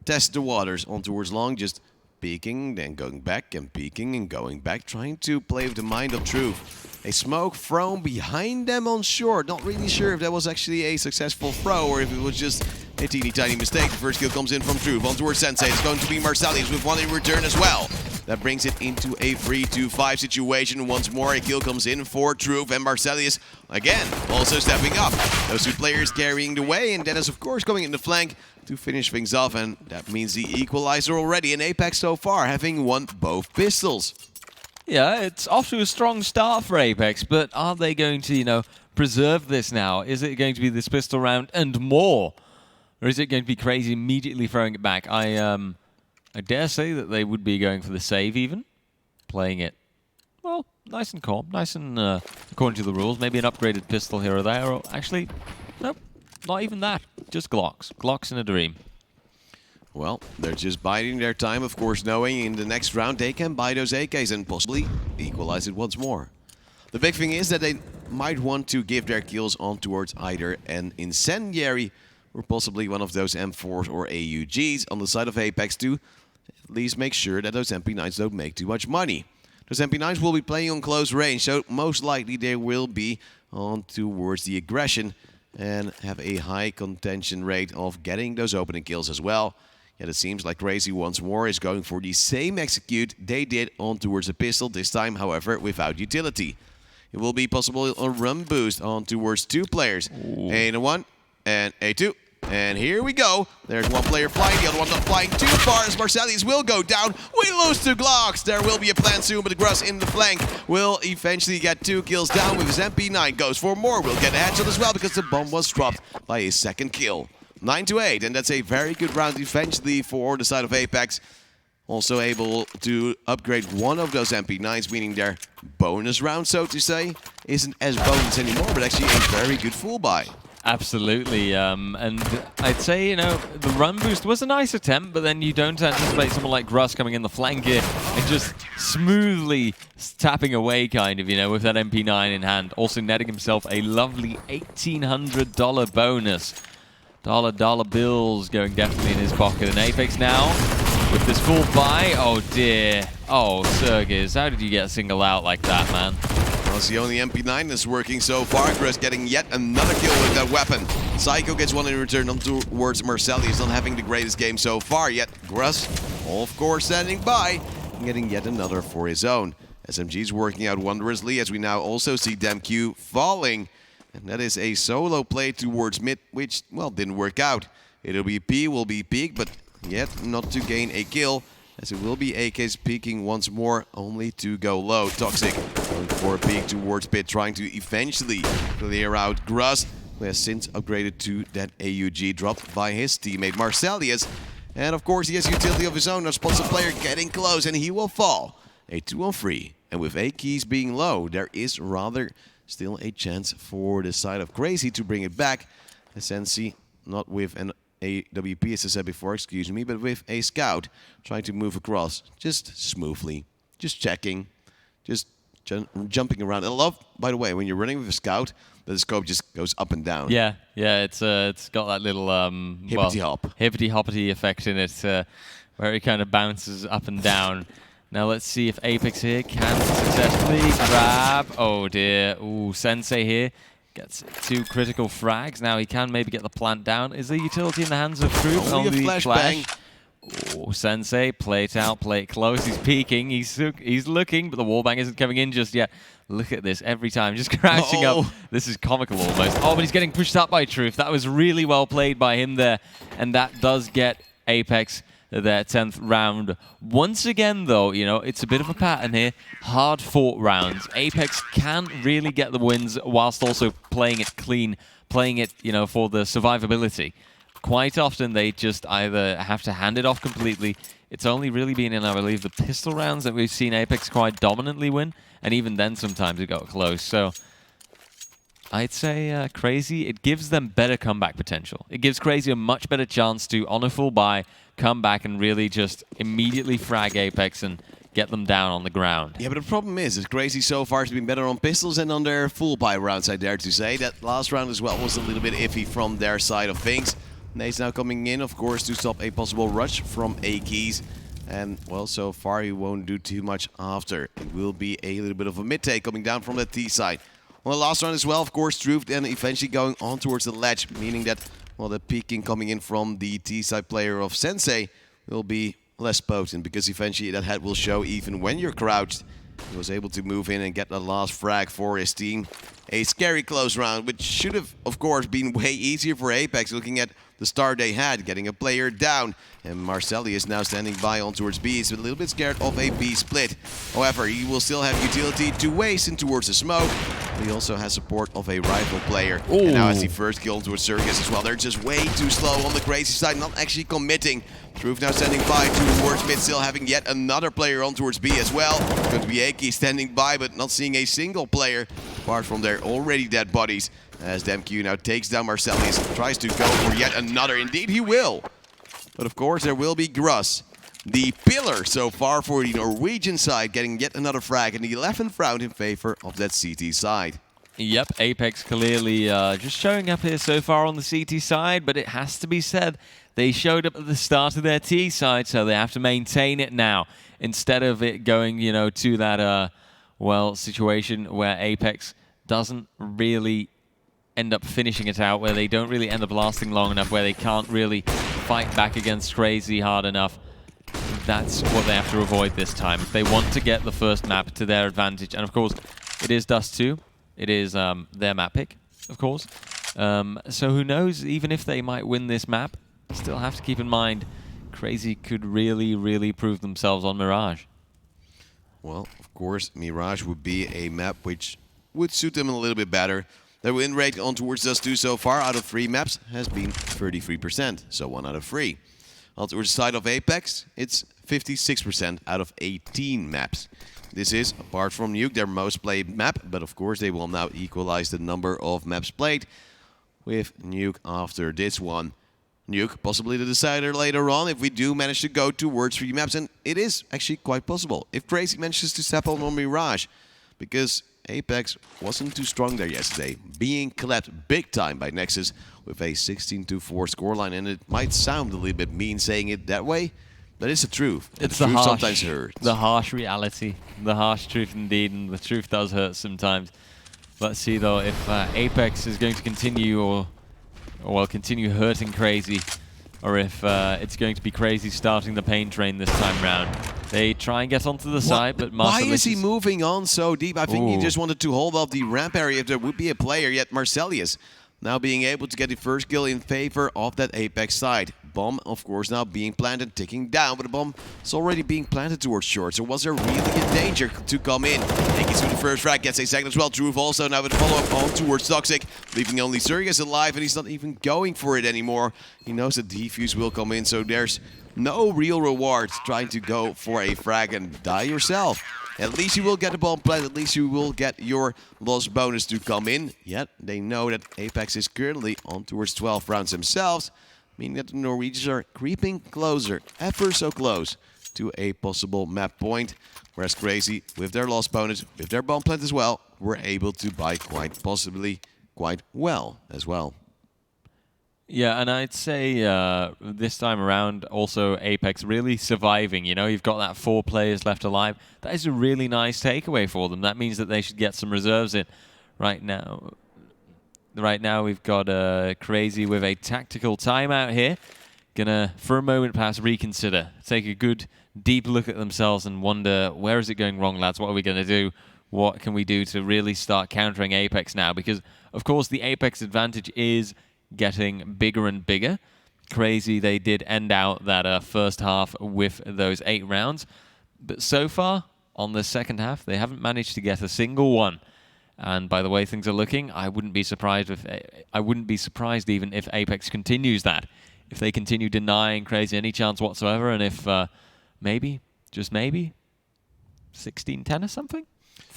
test the waters on towards long, just peeking, then going back and peeking and going back, trying to play with the mind of Truth. A smoke thrown behind them on short. Not really sure if that was actually a successful throw or if it was just a teeny tiny mistake. The first kill comes in from Truth on towards Sensei. It's going to be Marcelius with one in return as well. That brings it into a 3-2-5 situation. Once more, a kill comes in for Truth, and Marcelius, again, also stepping up. Those two players carrying the way, and Dennis, of course, going in the flank to finish things off, and that means the equalizer already in APEKS so far, having won both pistols. Yeah, it's off to a strong start for APEKS, but are they going to, preserve this now? Is it going to be this pistol round and more? Or is it going to be Crazy immediately throwing it back? I dare say that they would be going for the save even. Playing it, well, nice and calm, nice and according to the rules. Maybe an upgraded pistol here or there, or actually, nope, not even that. Just Glocks. Glocks in a dream. Well, they're just biding their time, of course, knowing in the next round they can buy those AKs and possibly equalize it once more. The big thing is that they might want to give their kills on towards either an Incendiary or possibly one of those M4s or AUGs on the side of APEKS to at least make sure that those MP9s don't make too much money. Those MP9s will be playing on close range, so most likely they will be on towards the aggression and have a high contention rate of getting those opening kills as well. Yet it seems like Crazy once more is going for the same execute they did on towards a pistol, this time, however, without utility. It will be possible a run boost on towards two players. A1 and A2. And here we go. There's one player flying, the other one not flying too far as Marcelius will go down. We lose two Glocks. There will be a plan soon, but the Gruss in the flank will eventually get 2 kills down with his MP9. Goes for more. Will get a headshot as well because the bomb was dropped by his second kill. 9-8, and that's a very good round eventually for the side of APEKS. Also able to upgrade one of those MP9s, meaning their bonus round, so to say, isn't as bonus anymore, but actually a very good full buy. Absolutely, and I'd say, the run boost was a nice attempt, but then you don't anticipate someone like Gruss coming in the flank here and just smoothly tapping away, kind of, with that MP9 in hand. Also netting himself a lovely $1,800 bonus. Dollar bills going definitely in his pocket. And APEKS now with this full buy. Oh dear. Oh, Sergiz, how did you get singled out like that, man? Well, it's the only MP9 that's working so far. Gruss getting yet another kill with that weapon. Psycho gets one in return on towards Marcelius, not having the greatest game so far. Yet Gruss, of course, standing by and getting yet another for his own. SMG's working out wondrously as we now also see DemQ falling. And that is a solo play towards mid, which, well, didn't work out. It'll be P, will be peak, but yet not to gain a kill, as it will be AKs peeking once more, only to go low. Toxic going for a peek towards pit, trying to eventually clear out Gruss, who has since upgraded to that AUG dropped by his teammate Marcelius. And of course, he has utility of his own, a sponsored player getting close, and he will fall. A 2-on-3, and with A keys being low, there is rather still a chance for the side of Crazy to bring it back. Sensi, not with an AWP, as I said before, excuse me, but with a scout trying to move across just smoothly, just checking, just jumping around. I love, by the way, when you're running with a scout, the scope just goes up and down. Yeah, it's got that little hippity-hoppity effect in it, where it kind of bounces up and down. Now let's see if APEKS here can successfully grab. Oh dear. Ooh, Sensei here gets 2 critical frags. Now he can maybe get the plant down. Is the utility in the hands of Truth? Only a flashbang. Oh, Sensei, play it out, play it close. He's peeking, he's looking, but the wallbang isn't coming in just yet. Look at this every time, just crouching up. This is comical almost. Oh, but he's getting pushed up by Truth. That was really well played by him there, and that does get APEKS their 10th round. Once again, though, it's a bit of a pattern here. Hard-fought rounds. APEKS can really get the wins whilst also playing it clean, playing it, for the survivability. Quite often, they just either have to hand it off completely. It's only really been in, I believe, the pistol rounds that we've seen APEKS quite dominantly win, and even then, sometimes it got close. So I'd say Crazy, it gives them better comeback potential. It gives Crazy a much better chance to, on a full buy, come back and really just immediately frag Apex and get them down on the ground. Yeah, but the problem is that Crazy so far has been better on pistols and on their full buy rounds, I dare to say. That last round as well was a little bit iffy from their side of things. Nate's now coming in, of course, to stop a possible rush from A-Keys. And, well, so far he won't do too much after. It will be a little bit of a mid-take coming down from the T side. On the last round as well, of course, Truth then eventually going on towards the ledge, meaning that, well, the peeking coming in from the T-side player of Sensei will be less potent, because eventually that head will show even when you're crouched. He was able to move in and get the last frag for his team. A scary close round, which should have, of course, been way easier for Apex, looking at the start they had, getting a player down. And Marcelli is now standing by on towards B. He's a little bit scared of a B split. However, he will still have utility to waste in towards the smoke. He also has support of a rival player. Ooh. And now has the first kill towards Circus as well. They're just way too slow on the Crazy side, not actually committing. Truth now standing by towards mid, still having yet another player on towards B as well. It's going to be Aki standing by, but not seeing a single player, apart from their already dead bodies. As DemQ now takes down Marcellius, tries to go for yet another. Indeed, he will. But of course, there will be Gruss, the pillar so far for the Norwegian side, getting yet another frag in the 11th round in favor of that CT side. Yep, Apex clearly just showing up here so far on the CT side, but it has to be said, they showed up at the start of their T side, so they have to maintain it now, instead of it going, you know, to that, well, situation where Apex doesn't really end up finishing it out, where they don't really end up lasting long enough, where they can't really fight back against Crazy hard enough. That's what they have to avoid this time if they want to get the first map to their advantage. And of course, it is Dust 2. It is their map pick, of course. So who knows, even if they might win this map, still have to keep in mind Crazy could really, really prove themselves on Mirage. Well, of course, Mirage would be a map which would suit them a little bit better. Their win rate on towards Dust 2 so far out of 3 maps has been 33%, so 1 out of 3. On towards the side of Apex, it's 56% out of 18 maps. This is, apart from Nuke, their most played map, but of course they will now equalize the number of maps played with Nuke after this one. Nuke, possibly the decider later on if we do manage to go towards 3 maps, and it is actually quite possible if Crazy manages to step on Mirage, because Apex wasn't too strong there yesterday, being clapped big time by Nexus with a 16-4 scoreline, and it might sound a little bit mean saying it that way, but it's the truth. It's the the truth harsh, sometimes hurts. the harsh reality, the harsh truth indeed, and the truth does hurt sometimes. Let's see though if Apex is going to continue or well, continue hurting Crazy, or if it's going to be Crazy starting the pain train this time round. They try and get onto the side, but why is he moving on so deep? I think he Ooh. just wanted to hold off the ramp area if there would be a player, yet Marcellius now being able to get the first kill in favor of that Apex side. Bomb, of course, now being planted, ticking down, but the bomb is already being planted towards short. So was there really a danger to come in? Yankees with the first frag, gets a second as well. Truth also now with a follow-up on towards Toxic, leaving only Surgus alive, and he's not even going for it anymore. He knows that defuse will come in, so there's no real reward trying to go for a frag and die yourself. At least you will get a bomb plant, at least you will get your loss bonus to come in. Yet they know that Apex is currently on towards 12 rounds themselves, meaning that the Norwegians are creeping closer, ever so close, to a possible map point. Whereas Crazy, with their loss bonus, with their bomb plant as well, were able to buy quite possibly quite well as well. Yeah, and I'd say this time around, also Apex really surviving. You know, you've got that 4 players left alive. That is a really nice takeaway for them. That means that they should get some reserves in right now. Right now, we've got Crazy with a tactical timeout here. Gonna, for a moment, perhaps reconsider. Take a good, deep look at themselves and wonder, where is it going wrong, lads? What are we gonna do? What can we do to really start countering Apex now? Because, of course, the Apex advantage is getting bigger and bigger. Crazy, they did end out that first half with those 8 rounds. But so far, on the second half, they haven't managed to get a single one. And by the way things are looking, I wouldn't be surprised even if Apex continues that. If they continue denying Crazy any chance whatsoever, and if maybe, just maybe, 16-10 or something?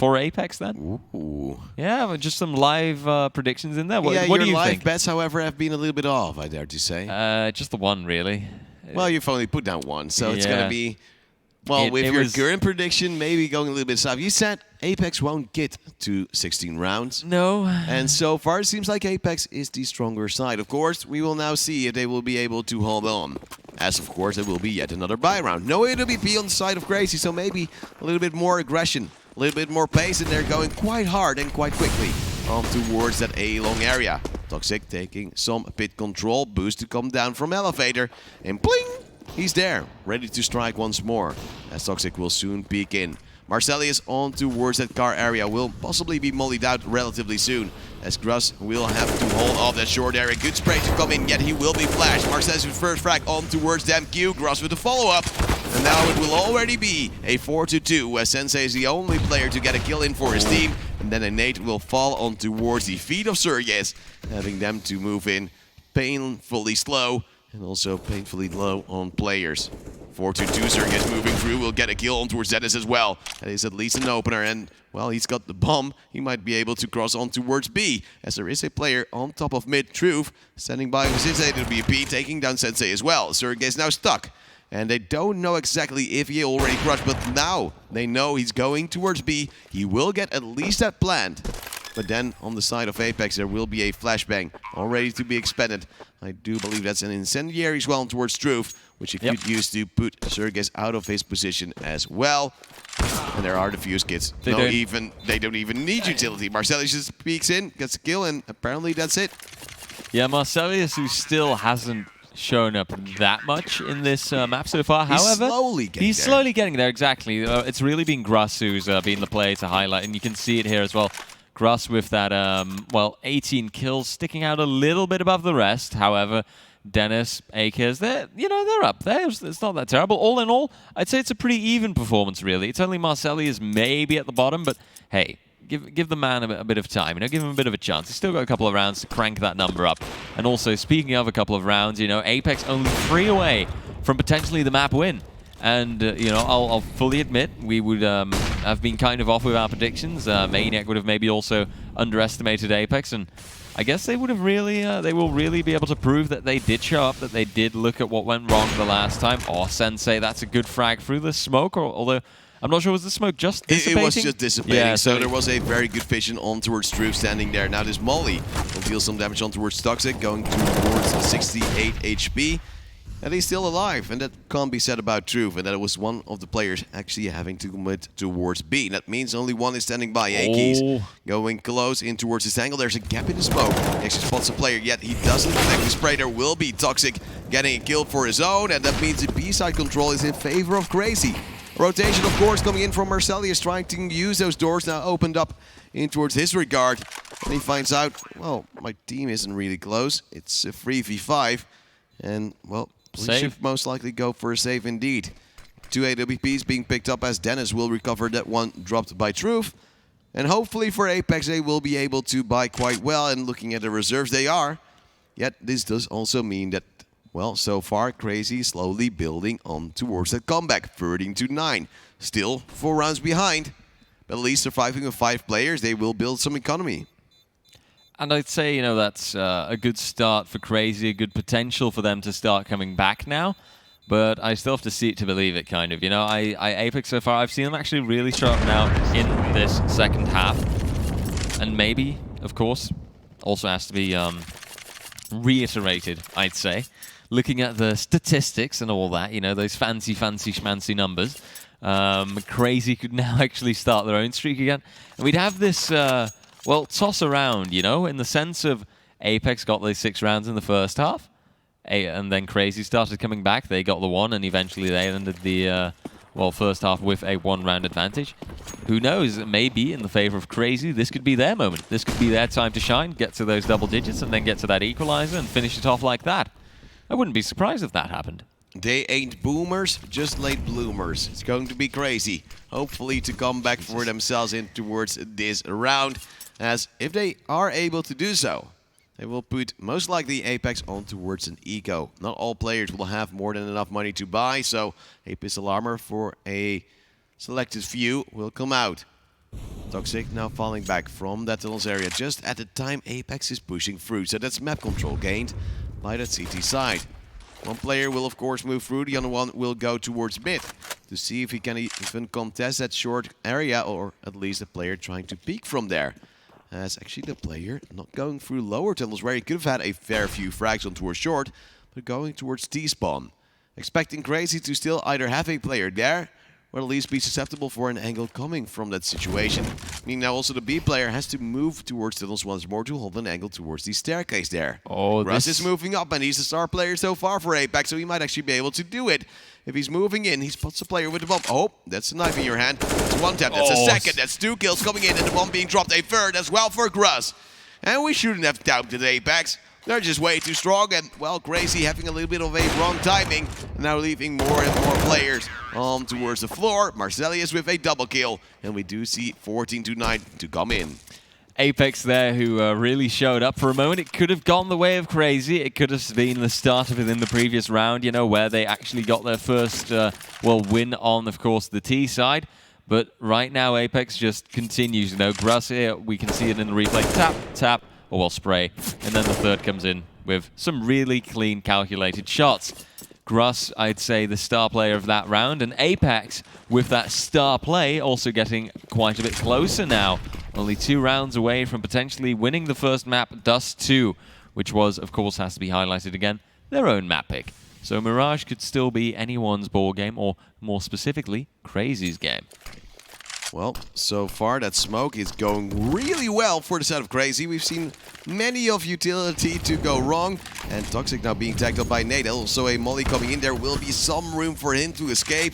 for APEKS then. Ooh. Yeah, but just some live predictions in there. What Yeah, do your you live think? bets, however, have been a little bit off, I dare to say. Just the one, really. Well, you've only put down one, so it's going Yeah. to be... Well, with It your was- current prediction, maybe going a little bit south. You said APEKS won't get to 16 rounds. No. And so far, it seems like APEKS is the stronger side. Of course, we will now see if they will be able to hold on. As, of course, there will be yet another buy round. No AWP on the side of Crazy, so maybe a little bit more aggression, a little bit more pace, and they're going quite hard and quite quickly on towards that A-long area. Toxic taking some pit control, boost to come down from elevator, and bling! He's there, ready to strike once more, as Toxic will soon peek in. Marcellius on towards that car area will possibly be mollied out relatively soon, as Gruss will have to hold off that short area. Good spray to come in, yet he will be flashed. Marcellius with first frag on towards them Q. Gruss with the follow-up. And now it will already be a 4-2, as Sensei is the only player to get a kill in for his team. And then a nade will fall on towards the feet of Surges, having them to move in painfully slow and also painfully low on players. 4-2 Surges moving through, will get a kill on towards Dennis as well. That is at least an opener, and well, he's got the bomb. He might be able to cross on towards B, as there is a player on top of mid, Truth, standing by with his AWP, taking down Sensei as well. Surge is now stuck, and they don't know exactly if he already crushed, but now they know he's going towards B. He will get at least that plant. But then on the side of APEKS, there will be a flashbang already to be expended. I do believe that's an incendiary as well towards Truth, which he could use to put Surges out of his position as well. And there are the fuse kits. They don't even need utility. Marcellius just peeks in, gets a kill, and apparently that's it. Yeah, Marcellius, who still hasn't shown up that much in this map so far. He's However, slowly getting there, exactly. It's really been Gruss who's been the player to highlight, and you can see it here as well. Gruss with that, 18 kills, sticking out a little bit above the rest. However, Dennis, AKs, they're up there. It's not that terrible. All in all, I'd say it's a pretty even performance, really. It's only Marcellius maybe at the bottom, but hey, give the man a bit of time. Give him a bit of a chance. He's still got a couple of rounds to crank that number up. And also, speaking of a couple of rounds, APEKS only 3 away from potentially the map win. And, I'll fully admit, we would have been kind of off with our predictions. Maniac would have maybe also underestimated APEKS, and I guess they would have really, they will really be able to prove that they did show up, that they did look at what went wrong the last time. Oh, Sensei, that's a good frag through the smoke, although I'm not sure, was the smoke just dissipating? It was just dissipating, yeah, so there was a very good vision on towards Truth standing there. Now this Molly will deal some damage on towards Toxic, going towards 68 HP. And he's still alive, and that can't be said about Truth, and that it was one of the players actually having to commit towards B. That means only one is standing by. A-Keys going close in towards this angle. There's a gap in the smoke. He actually spots a player, yet he doesn't connect the spray. There will be Toxic getting a kill for his own, and that means the B-side control is in favor of Crazy. Rotation, of course, coming in from Marcellius, trying to use those doors now opened up in towards his regard. And he finds out, well, my team isn't really close. It's a 3v5, and, well, we should most likely go for a save indeed. 2 AWPs being picked up, as Dennis will recover that one dropped by Truth. And hopefully for APEKS, they will be able to buy quite well, and looking at the reserves, they are. Yet this does also mean that, well, so far Crazy is slowly building on towards that comeback, 13-9. Still 4 rounds behind, but at least surviving with 5 players, they will build some economy. And I'd say, that's a good start for Crazy, a good potential for them to start coming back now. But I still have to see it to believe it, kind of. APEKS so far, I've seen them actually really sharp now in this second half. And maybe, of course, also has to be reiterated, I'd say. Looking at the statistics and all that, those fancy schmancy numbers. Crazy could now actually start their own streak again. And we'd have this... toss around, in the sense of APEKS got those 6 rounds in the first half, and then Crazy started coming back. They got the 1, and eventually they ended the, first half with a 1-round advantage. Who knows, maybe in the favor of Crazy, this could be their moment. This could be their time to shine, get to those double digits, and then get to that equalizer and finish it off like that. I wouldn't be surprised if that happened. They ain't boomers, just late bloomers. It's going to be Crazy, hopefully to come back for themselves in towards this round. As if they are able to do so, they will put most likely APEKS on towards an eco. Not all players will have more than enough money to buy, so a pistol armor for a selected few will come out. Toxic now falling back from that tunnels area just at the time APEKS is pushing through. So that's map control gained by that CT side. One player will of course move through, the other one will go towards mid to see if he can even contest that short area, or at least a player trying to peek from there. As actually the player not going through lower tunnels where he could have had a fair few frags on towards short, but going towards T-spawn. Expecting Crazy to still either have a player there, or at least be susceptible for an angle coming from that situation. Meaning now also the B player has to move towards tunnels once more to hold an angle towards the staircase there. Oh, Russ is moving up and he's the star player so far for APEKS, so he might actually be able to do it. If he's moving in, he spots a player with the bomb. Oh, that's a knife in your hand. That's one tap, that's a second, that's 2 kills coming in, and the bomb being dropped a third as well for Gruss. And we shouldn't have doubted APEKS. They're just way too strong, and, well, Crazy having a little bit of a wrong timing. Now leaving more and more players on towards the floor. Marcelius with a double kill, and we do see 14-9 to come in. APEKS there who really showed up for a moment. It could have gone the way of Crazy. It could have been the start of it in the previous round, you know, where they actually got their first, win on, of course, the T side. But right now, APEKS just continues, you know. Gruss here, we can see it in the replay. Tap, tap. Or well, spray, and then the third comes in with some really clean, calculated shots. Gruss, I'd say, the star player of that round, and APEKS, with that star play, also getting quite a bit closer now. Only 2 rounds away from potentially winning the first map, Dust 2, which was, of course, has to be highlighted again, their own map pick. So Mirage could still be anyone's ball game, or more specifically, Crazy's game. Well, so far that smoke is going really well for the side of Crazy. We've seen many of utility to go wrong. And Toxic now being tagged up by Nate. Also a molly coming in. There will be some room for him to escape.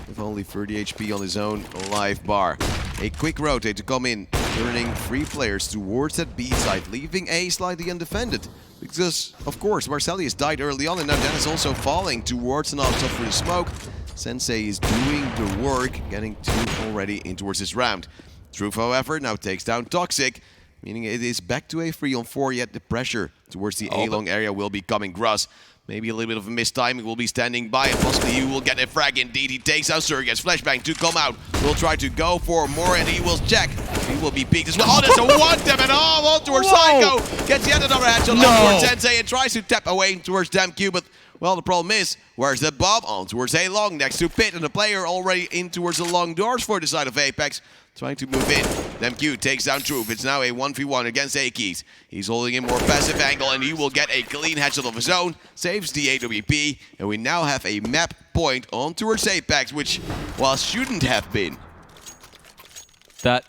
With only 30 HP on his own live bar. A quick rotate to come in. Turning 3 players towards that B side. Leaving A slightly undefended. Because, of course, Marcelius died early on. And now Dennis also falling towards an option for the smoke. Sensei is doing the work, getting 2 already in towards this round. Truth, however, now takes down Toxic, meaning it is back to a 3-on-4, yet the pressure towards the A-long area will be coming. Gruss, maybe a little bit of a missed timing, will be standing by, and possibly he will get a frag indeed. He takes out Surge's flashbang to come out. Will try to go for more, and he will check. He will be peeked as well. Oh, there's a 1-tap and on towards Psycho. Gets yet another headshot towards Sensei and tries to tap away towards DamQ, but well, the problem is, where's the bomb? On towards A-long, next to Pit, and the player already in towards the long doors for the side of APEKS. Trying to move in. DamQ takes down Truth. It's now a 1v1 against A-Keys. He's holding in more passive angle, and he will get a clean headshot of his own. Saves the AWP, and we now have a map point on towards APEKS, which, well, shouldn't have been. That,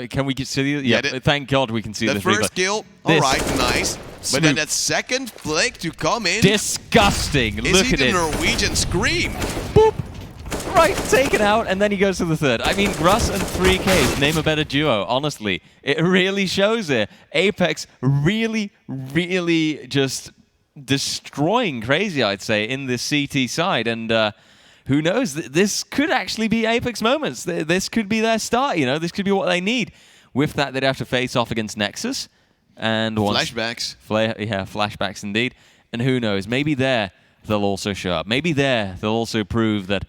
can we see the... Yeah, thank God we can see the first kill, alright, nice. But then that second flick to come in. Disgusting. Look at it. Is he the Norwegian scream? Boop. Right, taken out, and then he goes to the third. I mean, Gruss and 3Ks, name a better duo, honestly. It really shows it. APEKS really, really just destroying Crazy, I'd say, in the CT side. And who knows? This could actually be APEKS moments. This could be their start, you know? This could be what they need. With that, they'd have to face off against Nexus. And flashbacks. Flashbacks indeed. And who knows, maybe there they'll also show up. Maybe there they'll also prove that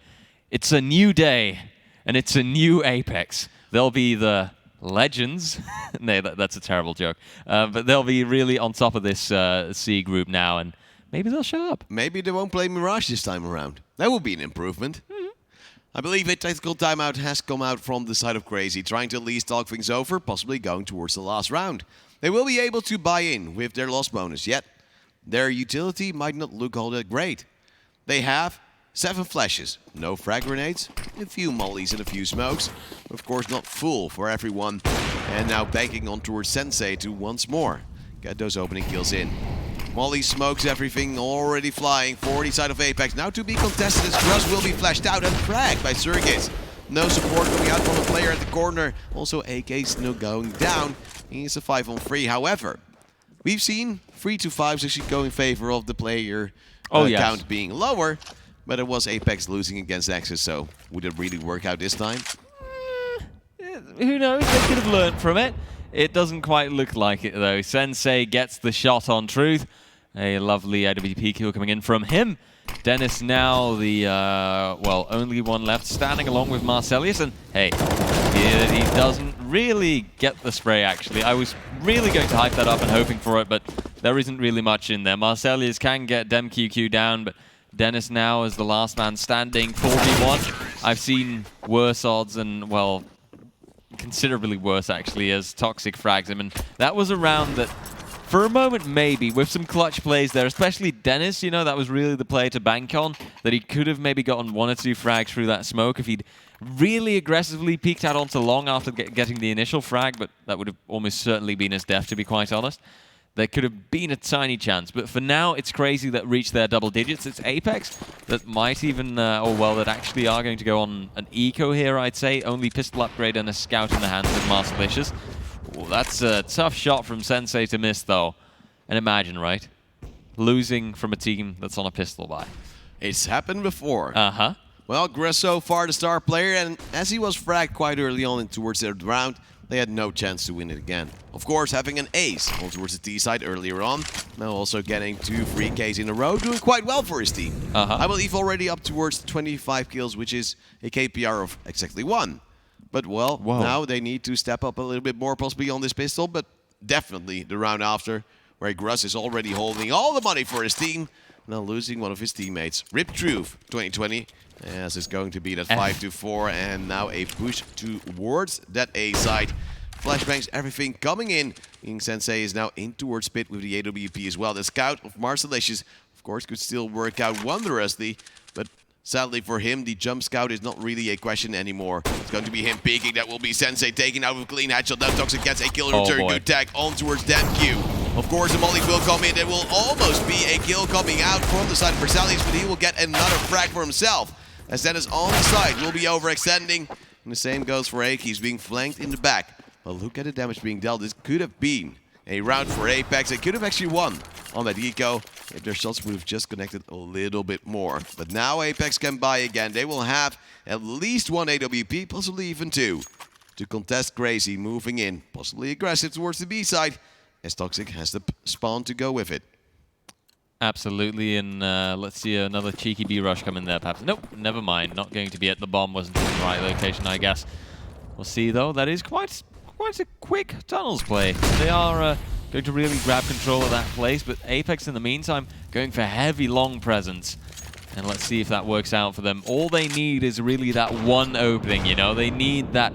it's a new day and it's a new APEKS. They'll be the legends. No, that's a terrible joke. But they'll be really on top of this C group now, and maybe they'll show up. Maybe they won't play Mirage this time around. That would be an improvement. I believe a tactical timeout has come out from the side of Crazy, trying to at least talk things over, possibly going towards the last round. They will be able to buy in with their loss bonus, yet their utility might not look all that great. They have 7 flashes, no frag grenades, a few mollies and a few smokes. Of course, not full for everyone. And now banking on towards Sensei to once more get those opening kills in. Molly smokes everything, already flying for the side of APEKS. Now to be contested as Gruss will be flashed out and fragged by Surge's. No support coming out from a player at the corner. Also AK's no going down. He's a 5-on-3. However, we've seen 3-5s actually go in favor of the player count being lower. But it was APEKS losing against Nexus, so would it really work out this time? Who knows? They could have learned from it. It doesn't quite look like it, though. Sensei gets the shot on Truth. A lovely AWP kill coming in from him. Dennis now the, well, only one left, standing along with Marcelius. And hey, he doesn't really get the spray, actually. I was really going to hype that up and hoping for it, but there isn't really much in there. Marcelius can get DemQQ down, but Dennis now is the last man standing, 4v1. I've seen worse odds and, well, considerably worse, actually, as Toxic frags him. And that was a round that, for a moment, maybe, with some clutch plays there, especially Dennis, you know, that was really the play to bank on, that he could have maybe gotten 1 or 2 frags through that smoke if he'd really aggressively peeked out onto long after getting the initial frag, but that would have almost certainly been his death, to be quite honest. There could have been a tiny chance, but for now, it's Crazy that reached their double digits. It's Apex that might even, or well, that actually are going to go on an eco here, I'd say. Only pistol upgrade and a scout in the hands of Marcelicious. Well, that's a tough shot from Sensei to miss, though. And imagine, right? Losing from a team that's on a pistol buy. It's happened before. Uh-huh. Well, Gress so far the star player, and as he was fragged quite early on in towards the round, they had no chance to win it again. Of course, having an ace all towards the T side earlier on, now also getting 2 free Ks in a row, doing quite well for his team. I believe already up towards 25 kills, which is a KPR of exactly 1. But, well, now they need to step up a little bit more, possibly on this pistol, but definitely the round after, where Gruss is already holding all the money for his team, now losing one of his teammates. Rip Truth 2020, as it's going to be that 5-4, and now a push towards that A side. Flashbangs, everything coming in. Being Sensei is now in towards pit with the AWP as well. The scout of Marcelicious, of course, could still work out wondrously, but sadly for him, the jump scout is not really a question anymore. It's going to be him peeking. That will be Sensei taking out with a clean headshot. Now Toxic gets a kill return. Good tag on towards DemQ. Of course, the molly will come in. There will almost be a kill coming out from the side of Marcelius, but he will get another frag for himself. As Dennis on the side will be overextending. And the same goes for Ake. He's being flanked in the back. But look at the damage being dealt. This could have been a round for Apex. They could have actually won on that eco if their shots would have just connected a little bit more. But now Apex can buy again. They will have at least 1 AWP, possibly even 2, to contest Crazy, moving in, possibly aggressive towards the B side, as Toxic has the spawn to go with it. Absolutely, and let's see another cheeky B rush come in there, perhaps. Nope, never mind. Not going to be at the bomb. Wasn't in the right location, I guess. We'll see, though. That is quite a quick tunnels play. They are going to really grab control of that place, but Apex, in the meantime, going for heavy long presence. And let's see if that works out for them. All they need is really that one opening, you know? They need that,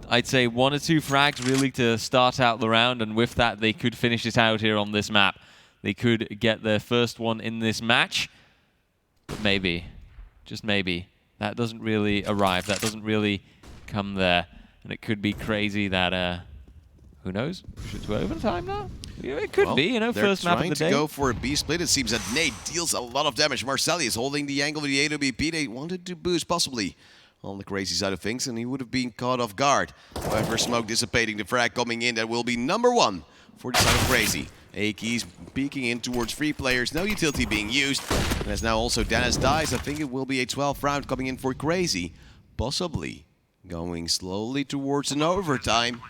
I'd say, 1 or 2 frags really to start out the round, and with that, they could finish it out here on this map. They could get their first one in this match, but maybe, just maybe, that doesn't really arrive. That doesn't really come there. And it could be Crazy that, who knows, push it to overtime now? Yeah, it could be, you know, first map of the day. They're trying to go for a B split. It seems that Nate deals a lot of damage. Marcelli is holding the angle with the AWP. They wanted to boost possibly on the Crazy side of things, and he would have been caught off guard. However, smoke dissipating, the frag coming in. That will be number 1 for the side of Crazy. Akeys peeking in towards 3 players, no utility being used. And as now also Dennis dies, I think it will be a 12th round coming in for Crazy. Possibly going slowly towards an overtime.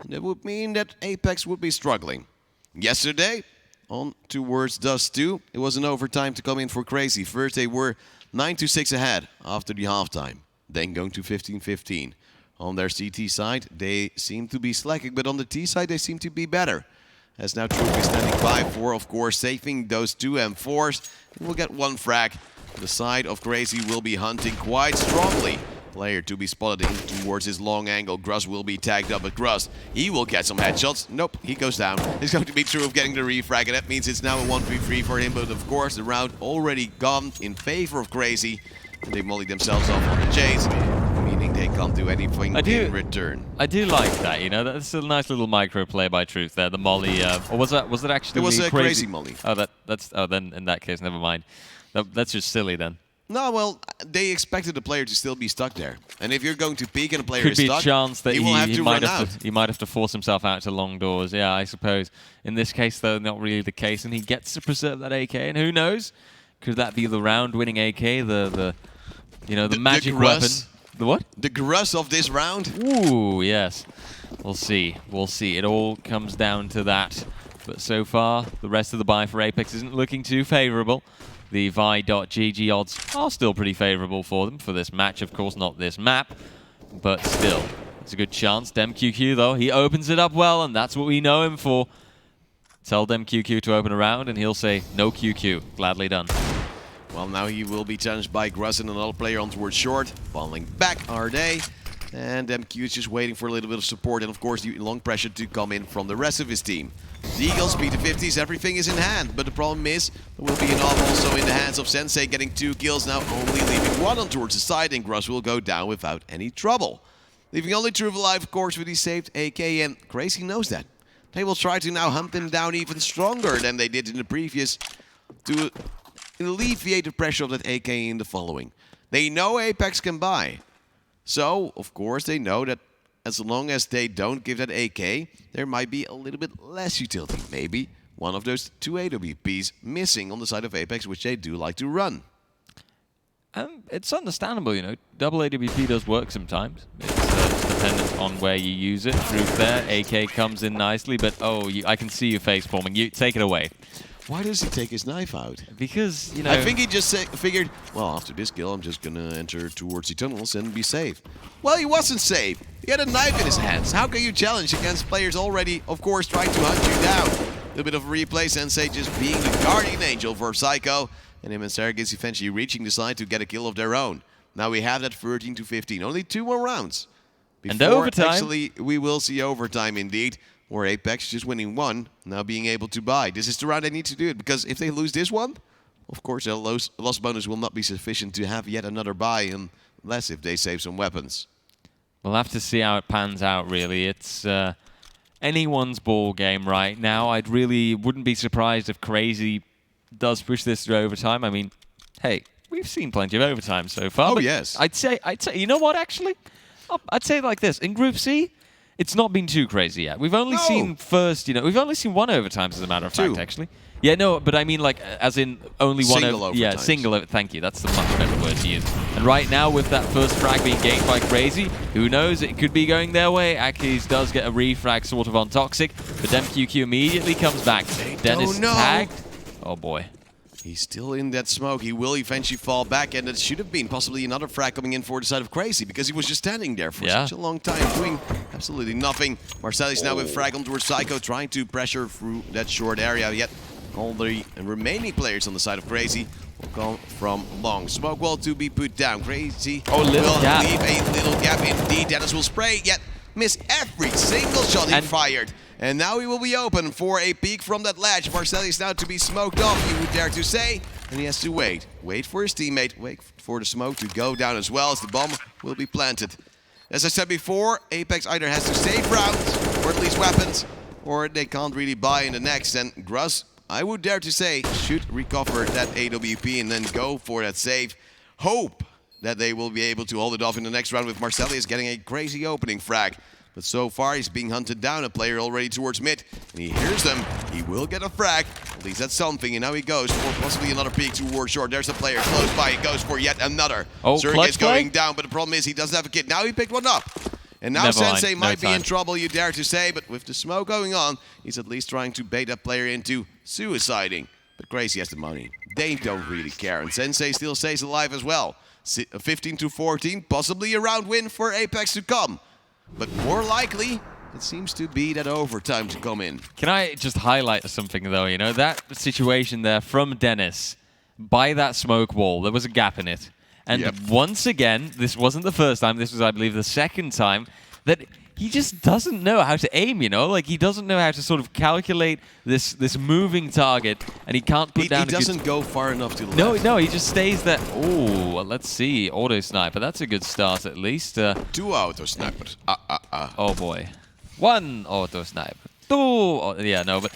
And that would mean that Apex would be struggling. Yesterday, on towards Dust 2, it was an overtime to come in for Crazy. First they were 9-6 ahead after the halftime. Then going to 15-15. On their CT side, they seem to be slacking, but on the T side, they seem to be better. As now Troop is standing by for, of course, saving those 2 M4s. He will get 1 frag. The side of Crazy will be hunting quite strongly. Player to be spotted in towards his long angle. Gruss will be tagged up, but Gruss, he will get some headshots. Nope, he goes down. It's going to be True of getting the refrag, and that means it's now a 1-3-3 for him. But of course, the round already gone in favor of Crazy. And they molly themselves off on the chase, meaning they can't do anything in return. I do like that, you know. That's a nice little micro play by Truth there. The molly, or was it actually? It was a crazy molly. Oh, then in that case, never mind. That's just silly then. No, well, they expected the player to still be stuck there, and if you're going to peek and the player is stuck, could be a chance that he will have to run out. He might have to force himself out to long doors. Yeah, I suppose. In this case, though, not really the case, and he gets to preserve that AK. And who knows? Could that be the round-winning AK? The magic weapon. The what? The Gruss of this round. Ooh, yes. We'll see. We'll see. It all comes down to that. But so far, the rest of the buy for Apex isn't looking too favorable. the Vi.GG odds are still pretty favorable for them for this match. Of course, not this map, but still, it's a good chance. DemQQ, though, he opens it up well, and that's what we know him for. Tell DemQQ to open a round, and he'll say, no QQ. Gladly done. Well, now he will be challenged by Gruss and another player on towards short. Falling back are they. And MQ is just waiting for a little bit of support and, of course, the long pressure to come in from the rest of his team. The Eagles beat the 50s, everything is in hand. But the problem is, there will be an off also in the hands of Sensei, getting 2 kills now, only leaving 1 on towards the side, and Gruss will go down without any trouble. Leaving only Truth alive, of course, with his saved AK, and Crazy knows that. They will try to now hunt him down even stronger than they did in the previous to alleviate the pressure of that AK in the following. They know APEKS can buy. So, of course, they know that as long as they don't give that AK, there might be a little bit less utility. Maybe one of those 2 AWPs missing on the side of APEKS, which they do like to run. It's understandable, you know. Double AWP does work sometimes. It's dependent on where you use it. Truth there, AK comes in nicely, but oh, I can see you face forming. You take it away. Why does he take his knife out? Because, you know... I think he just figured, well, after this kill, I'm just gonna enter towards the tunnels and be safe. Well, he wasn't safe. He had a knife in his hands. How can you challenge against players already, of course, trying to hunt you down? A little bit of a replay, Sensei just being the guardian angel for Psycho. And him and Sergis eventually reaching the side to get a kill of their own. Now we have that 13 to 15. Only 2 more rounds. And overtime. Actually, we will see overtime indeed. Or APEKS just winning 1, now being able to buy. This is the round they need to do it, because if they lose this one, of course their loss bonus will not be sufficient to have yet another buy, unless if they save some weapons. We'll have to see how it pans out, really. It's anyone's ball game right now. I really wouldn't be surprised if Crazy does push this through overtime. I mean, hey, we've seen plenty of overtime so far. Oh, but yes. I'd say, you know what, actually? I'd say it like this. In Group C, it's not been too crazy yet. We've only seen we've only seen 1 overtime, as a matter of fact, actually. Yeah, no, but I mean, like, as in only one overtime. Yeah, single. Thank you. That's the much better word to use. And right now, with that first frag being gained by Crazy, who knows? It could be going their way. Aki's does get a refrag sort of on Toxic, but DemQQ immediately comes back. Dennis tagged. Oh boy. He's still in that smoke. He will eventually fall back, and it should have been possibly another frag coming in for the side of Crazy, because he was just standing there for such a long time, doing absolutely nothing. Marcelli's now with frag on towards Psycho, trying to pressure through that short area, yet all the remaining players on the side of Crazy will come from long. Smoke wall to be put down. Crazy will leave a little gap indeed. Dennis will spray, yet miss every single shot he fired. And now he will be open for a peek from that ledge. Marcelli is now to be smoked off, you would dare to say. And he has to wait. Wait for his teammate. Wait for the smoke to go down as well, as the bomb will be planted. As I said before, APEKS either has to save rounds, or at least weapons, or they can't really buy in the next. And Gruss, I would dare to say, should recover that AWP and then go for that save. Hope that they will be able to hold it off in the next round, with Marcelli is getting a crazy opening frag. But so far, he's being hunted down, a player already towards mid. And he hears them. He will get a frag. At least that's something. And now he goes for possibly another peek towards short. There's a player close by. He goes for yet another. Sergey's going down, but the problem is he doesn't have a kit. Now he picked one up. And now Sensei might be in trouble, you dare to say. But with the smoke going on, he's at least trying to bait that player into suiciding. But Crazy has the money. They don't really care. And Sensei still stays alive as well. 15 to 14, possibly a round win for APEKS to come. But more likely, it seems to be that overtime to come in. Can I just highlight something, though? You know, that situation there from Dennis, by that smoke wall, there was a gap in it. And once again, this wasn't the first time, this was, I believe, the second time, that he just doesn't know how to aim, you know? Like, he doesn't know how to sort of calculate this moving target, and he can't put down He doesn't go far enough to the left. No, he just stays there. Oh, well, let's see. Auto sniper. That's a good start, at least. 2 auto snipers. Oh, boy. 1 auto sniper. 2. Oh, yeah, no, but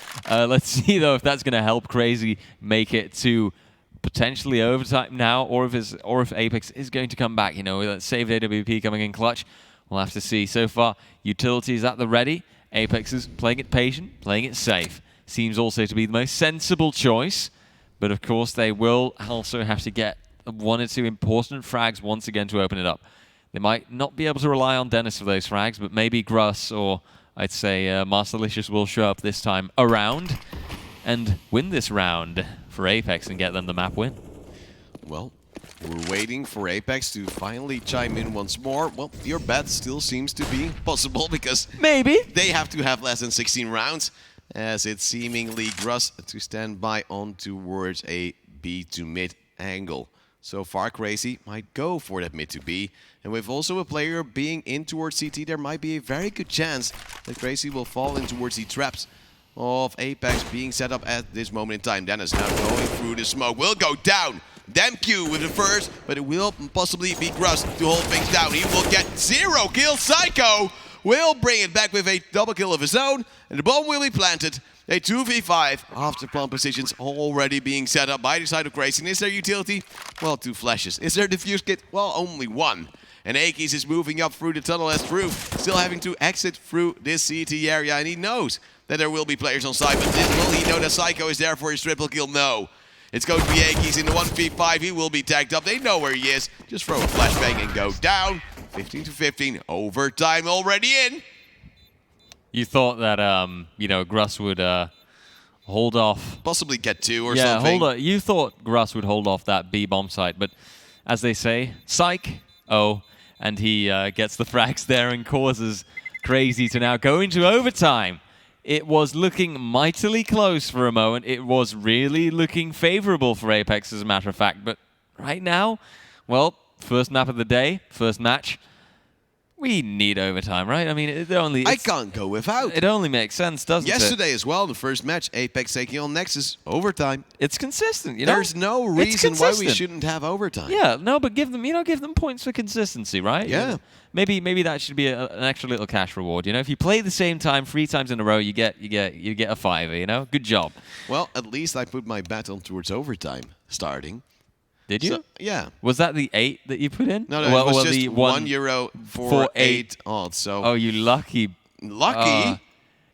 let's see, though, if that's going to help Crazy make it to potentially overtime now, or if APEKS is going to come back, you know, with that saved AWP coming in clutch. We'll have to see. So far, utility is at the ready. APEKS is playing it patient, playing it safe. Seems also to be the most sensible choice. But of course, they will also have to get 1 or 2 important frags once again to open it up. They might not be able to rely on Dennis for those frags, but maybe Gruss or I'd say Masterlicious will show up this time around and win this round for APEKS and get them the map win. Well, we're waiting for APEKS to finally chime in once more. Well, your bet still seems to be possible because maybe they have to have less than 16 rounds, as it's seemingly Gruss to stand by on towards a B to mid angle. So far, Crazy might go for that mid to B. And with also a player being in towards CT, there might be a very good chance that Crazy will fall in towards the traps of APEKS being set up at this moment in time. Dennis now going through the smoke, will go down. Demq with the first, but it will possibly be Gruss to hold things down. He will get 0 kills. Psycho will bring it back with a double kill of his own, and the bomb will be planted. A 2v5 after plant positions already being set up by the side of Crazy. And is there utility? Well, 2 flashes. Is there defuse kit? Well, only 1. And Akis is moving up through the tunnel as Truth, still having to exit through this CT area, and he knows that there will be players on site, but will he know that Psycho is there for his triple kill? No. It's going to be Akis in the 1v5. He will be tagged up. They know where he is. Just throw a flashbang and go down. 15 to 15. Overtime already in. You thought that, you know, Gruss would hold off. Possibly get 2 or yeah, something. Hold on. You thought Gruss would hold off that B bomb site, but as they say, psych. Oh, and he gets the frags there and causes Crazy to now go into overtime. It was looking mightily close for a moment. It was really looking favorable for APEKS, as a matter of fact. But right now, well, first map of the day, first match. We need overtime, right? I mean, I can't go without. It only makes sense, doesn't it? Yesterday as well, the first match, APEKS taking on Nexus, overtime. It's consistent, you know? There's no reason why we shouldn't have overtime. Yeah, no, but give them points for consistency, right? Yeah. Maybe that should be an extra little cash reward. You know, if you play the same time 3 times in a row, you get a fiver. You know, good job. Well, at least I put my bet on towards overtime starting. Did you? So, yeah. Was that the 8 that you put in? No, it was just €1 for 8 odds. So. Oh, you lucky. Lucky?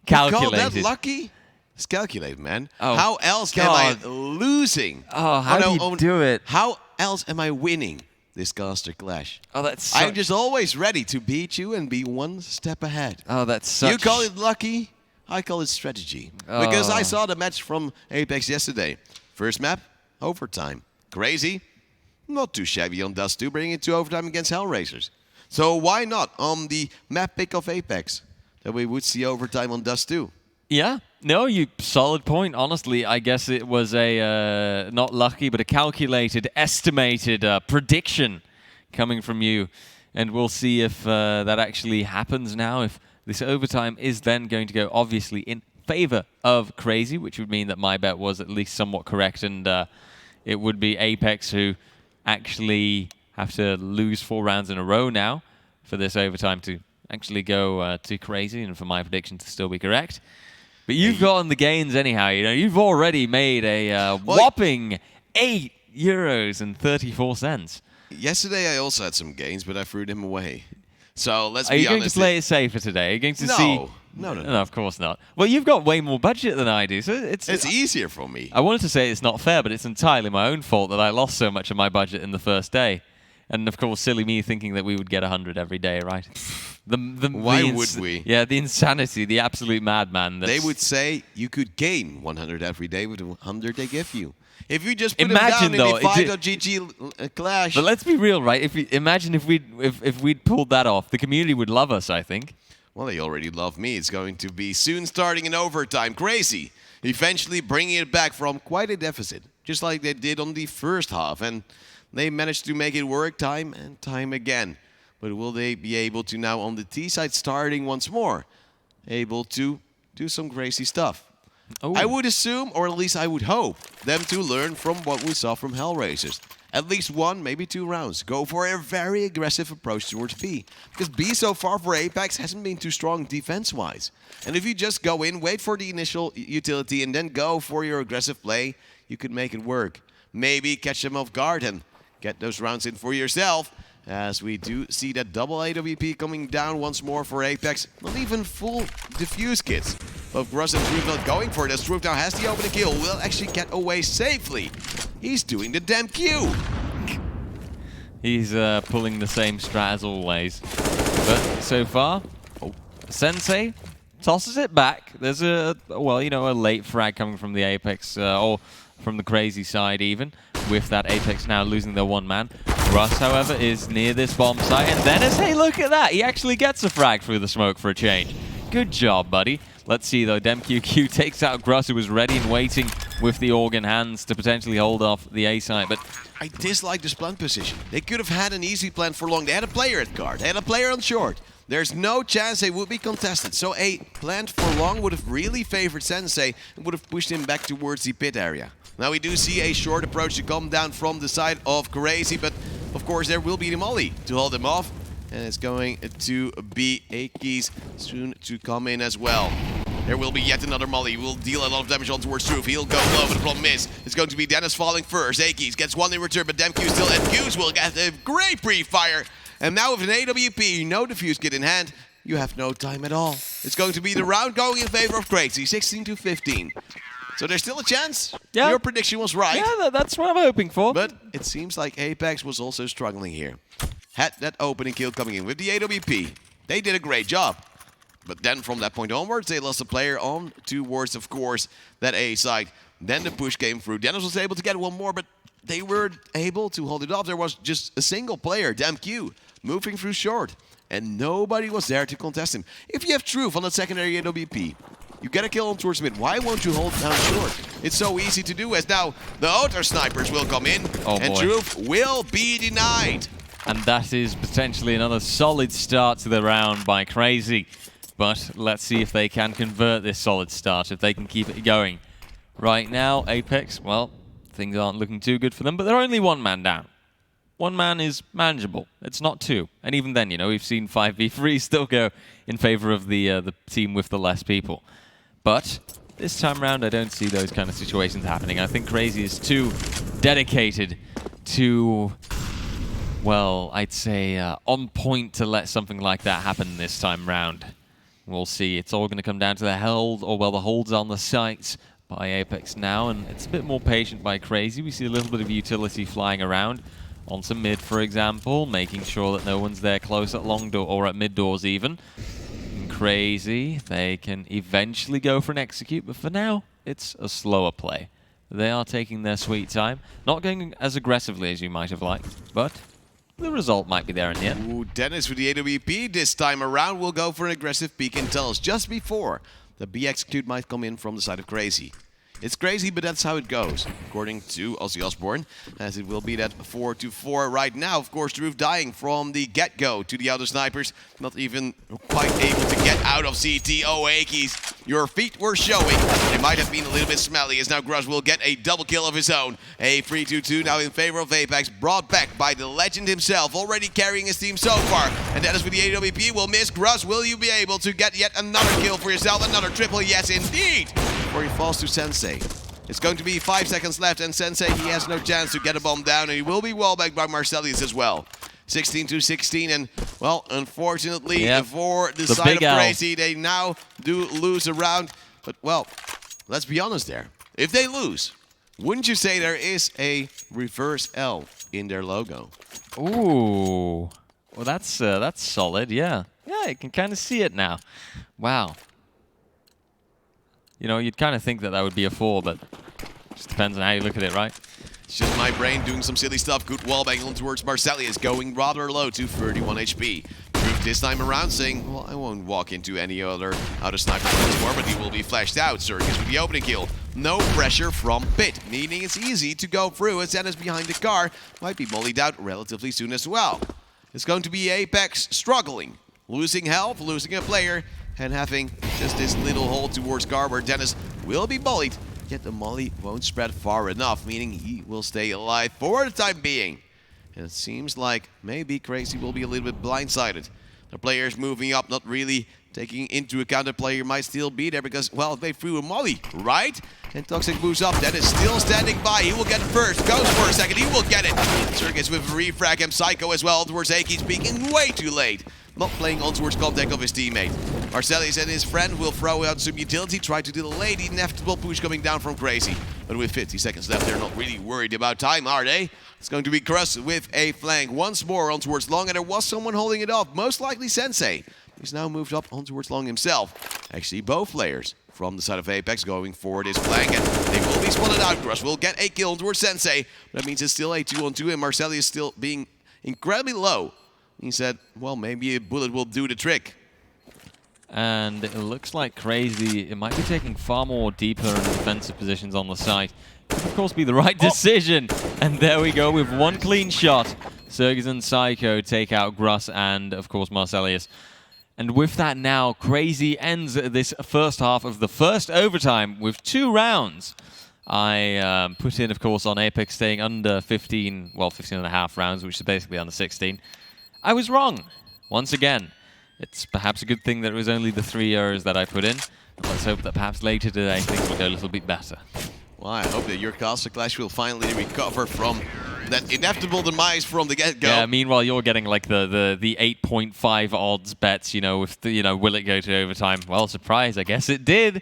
Calculated. You call that lucky? It's calculated, man. Oh, how else am I losing? Oh, how do you do it? How else am I winning this caster clash? Oh, that's. I'm just always ready to beat you and be one step ahead. Oh, that's such. You call it lucky, I call it strategy. Oh. Because I saw the match from APEKS yesterday. First map, overtime. Crazy, not too shabby on Dust 2, bringing it to overtime against Hellraisers. So why not on the map pick of APEKS that we would see overtime on Dust 2? Yeah, no, solid point. Honestly, I guess it was a not lucky, but a calculated, estimated prediction coming from you, and we'll see if that actually happens now. If this overtime is then going to go obviously in favor of Crazy, which would mean that my bet was at least somewhat correct, and it would be APEKS who actually have to lose 4 rounds in a row now for this overtime to actually go to Crazy, and for my prediction to still be correct. But you've gotten the gains anyhow. You know, you've already made a whopping €8.34. Yesterday I also had some gains, but I threw them away. So let's be honest. Are you going to play it safer today? Are you going to see? No, of course not. Well, you've got way more budget than I do, so it's easier for me. I wanted to say it's not fair, but it's entirely my own fault that I lost so much of my budget in the first day. And of course, silly me thinking that we would get 100 every day, right? Why would we? Yeah, the insanity, the absolute madman. They would say you could gain 100 every day with the 100 they give you. If you just put them down in the 5.GG clash. But let's be real, right? Imagine if we'd pulled that off, the community would love us, I think. Well, they already love me. It's going to be soon starting in overtime. Crazy. Eventually bringing it back from quite a deficit, just like they did on the first half. And they managed to make it work time and time again. But will they be able to now on the T side starting once more? Able to do some crazy stuff. Oh. I would assume, or at least I would hope, them to learn from what we saw from Hellraisers. At least 1, maybe 2 rounds. Go for a very aggressive approach towards B. Because B so far for APEKS hasn't been too strong defense-wise. And if you just go in, wait for the initial utility, and then go for your aggressive play, you could make it work. Maybe catch them off guard and get those rounds in for yourself. As we do see that double AWP coming down once more for APEKS. Not even full defuse kits. But Gruss and Truth not going for it, as Truth now has the opening kill. Will actually get away safely. He's doing the damn Q. He's pulling the same strat as always. But so far, Sensei tosses it back. There's a late frag coming from the Apex, or from the Crazy side even, with that Apex now losing their one man. Russ, however, is near this bomb site, and Dennis, hey, look at that! He actually gets a frag through the smoke for a change. Good job, buddy. Let's see, though. DemQQ takes out Gruss, who was ready and waiting with the organ hands to potentially hold off the A site, but I dislike this plant position. They could have had an easy plant for long. They had a player at guard. They had a player on short. There's no chance they would be contested. So a plant for long would have really favored Sensei and would have pushed him back towards the pit area. Now we do see a short approach to come down from the side of Crazy, but of course there will be the molly to hold him off. And it's going to be APEKS soon to come in as well. There will be yet another molly. Will deal a lot of damage on towards Truth. He'll go low, but the problem is it's going to be Dennis falling first. APEKS gets one in return, but DemQ still, and Fuse will get a great pre-fire. And now with an AWP, no defuse kit in hand, you have no time at all. It's going to be the round going in favor of Crazy, 16-15. So there's still a chance. Yeah. Your prediction was right. Yeah, that's what I'm hoping for. But it seems like APEKS was also struggling here. Had that opening kill coming in with the AWP. They did a great job. But then from that point onwards, they lost a player on towards, of course, that A side. Then the push came through. Dennis was able to get one more, but they were able to hold it off. There was just a single player, DemQ, moving through short. And nobody was there to contest him. If you have Truth on that secondary AWP, you get a kill on towards mid. Why won't you hold down short? It's so easy to do, as now the other snipers will come in. And Truth will be denied. And that is potentially another solid start to the round by Crazy. But let's see if they can convert this solid start, if they can keep it going. Right now, APEKS, well, things aren't looking too good for them, but they're only one man down. One man is manageable. It's not two. And even then, we've seen 5v3 still go in favor of the team with the less people. But this time round, I don't see those kind of situations happening. I think Crazy is too dedicated, too, well, I'd say on point to let something like that happen this time round. We'll see. It's all going to come down to the hold, or well, the holds on the sites by APEKS now, and it's a bit more patient by Crazy. We see a little bit of utility flying around onto mid, for example, making sure that no one's there close at long door or at mid doors even. And Crazy, they can eventually go for an execute, but for now, it's a slower play. They are taking their sweet time, not going as aggressively as you might have liked, but the result might be there in the end. Ooh, Dennis with the AWP this time around will go for an aggressive peek in tunnels just before the B execute might come in from the side of Crazy. It's crazy, but that's how it goes, according to Ozzy Osbourne, as it will be that 4-4 right now. Of course, Truth dying from the get-go to the other snipers, not even quite able to get out of CT. Oh, APEKS, your feet were showing. They might have been a little bit smelly, as now Gruss will get a double kill of his own. A 3-2-2 now in favor of APEKS, brought back by the legend himself, already carrying his team so far. And that is with the AWP will miss. Gruss, will you be able to get yet another kill for yourself? Another triple, yes indeed, before he falls to Sensei. It's going to be 5 seconds left, and Sensei, he has no chance to get a bomb down, and he will be wallbacked by Marcelius as well. 16-16, and, well, unfortunately for the side of Crazy, they now do lose a round. But, well, let's be honest there. If they lose, wouldn't you say there is a reverse L in their logo? Ooh. Well, that's solid, yeah. Yeah, I can kind of see it now. Wow. You'd kind of think that would be a 4, but it just depends on how you look at it, right? It's just my brain doing some silly stuff. Good wallbang on towards Marcelius, going rather low to 31 HP. Truth this time around saying, well, I won't walk into any other sniper once more, but he will be flashed out. Circus with the opening kill. No pressure from pit, meaning it's easy to go through, as Dennis behind the car might be mollied out relatively soon as well. It's going to be APEKS struggling, losing health, losing a player, and having just this little hole towards car where Dennis will be bullied, yet the molly won't spread far enough, meaning he will stay alive for the time being. And it seems like maybe Crazy will be a little bit blindsided. The players moving up, not really taking into account the player might still be there because, well, they threw a molly, right? And Toxic moves up, Dennis still standing by. He will get it first, goes for a second, he will get it. Circus with a refrag, and Psycho as well towards APEKS, peeking way too late. Not playing on towards contact of his teammate. Marcelius and his friend will throw out some utility, try to delay the inevitable push coming down from Crazy. But with 50 seconds left, they're not really worried about time, are they? It's going to be Gruss with a flank once more on towards long, and there was someone holding it off, most likely Sensei. He's now moved up on towards long himself. Actually, both players from the side of APEKS going for this flank, and they will be spotted out. Gruss will get a kill towards Sensei. That means it's still a 2-on-2, and Marcelli is still being incredibly low. He said, well, maybe a bullet will do the trick. And it looks like Crazy, it might be taking far more deeper and defensive positions on the site. Could, of course, be the right decision. And there we go with one clean shot. Sergis and Psycho take out Gruss and, of course, Marcellius. And with that now, Crazy ends this first half of the first overtime with 2 rounds. I put in, of course, on APEKS staying under 15, well, 15.5 rounds, which is basically under 16. I was wrong, once again. It's perhaps a good thing that it was only the 3 errors that I put in. Let's hope that perhaps later today things will go a little bit better. Well, I hope that your Castle Clash will finally recover from that inevitable demise from the get-go. Yeah, meanwhile, you're getting like the 8.5 odds bets, you know, with the, you know, will it go to overtime? Well, surprise, I guess it did.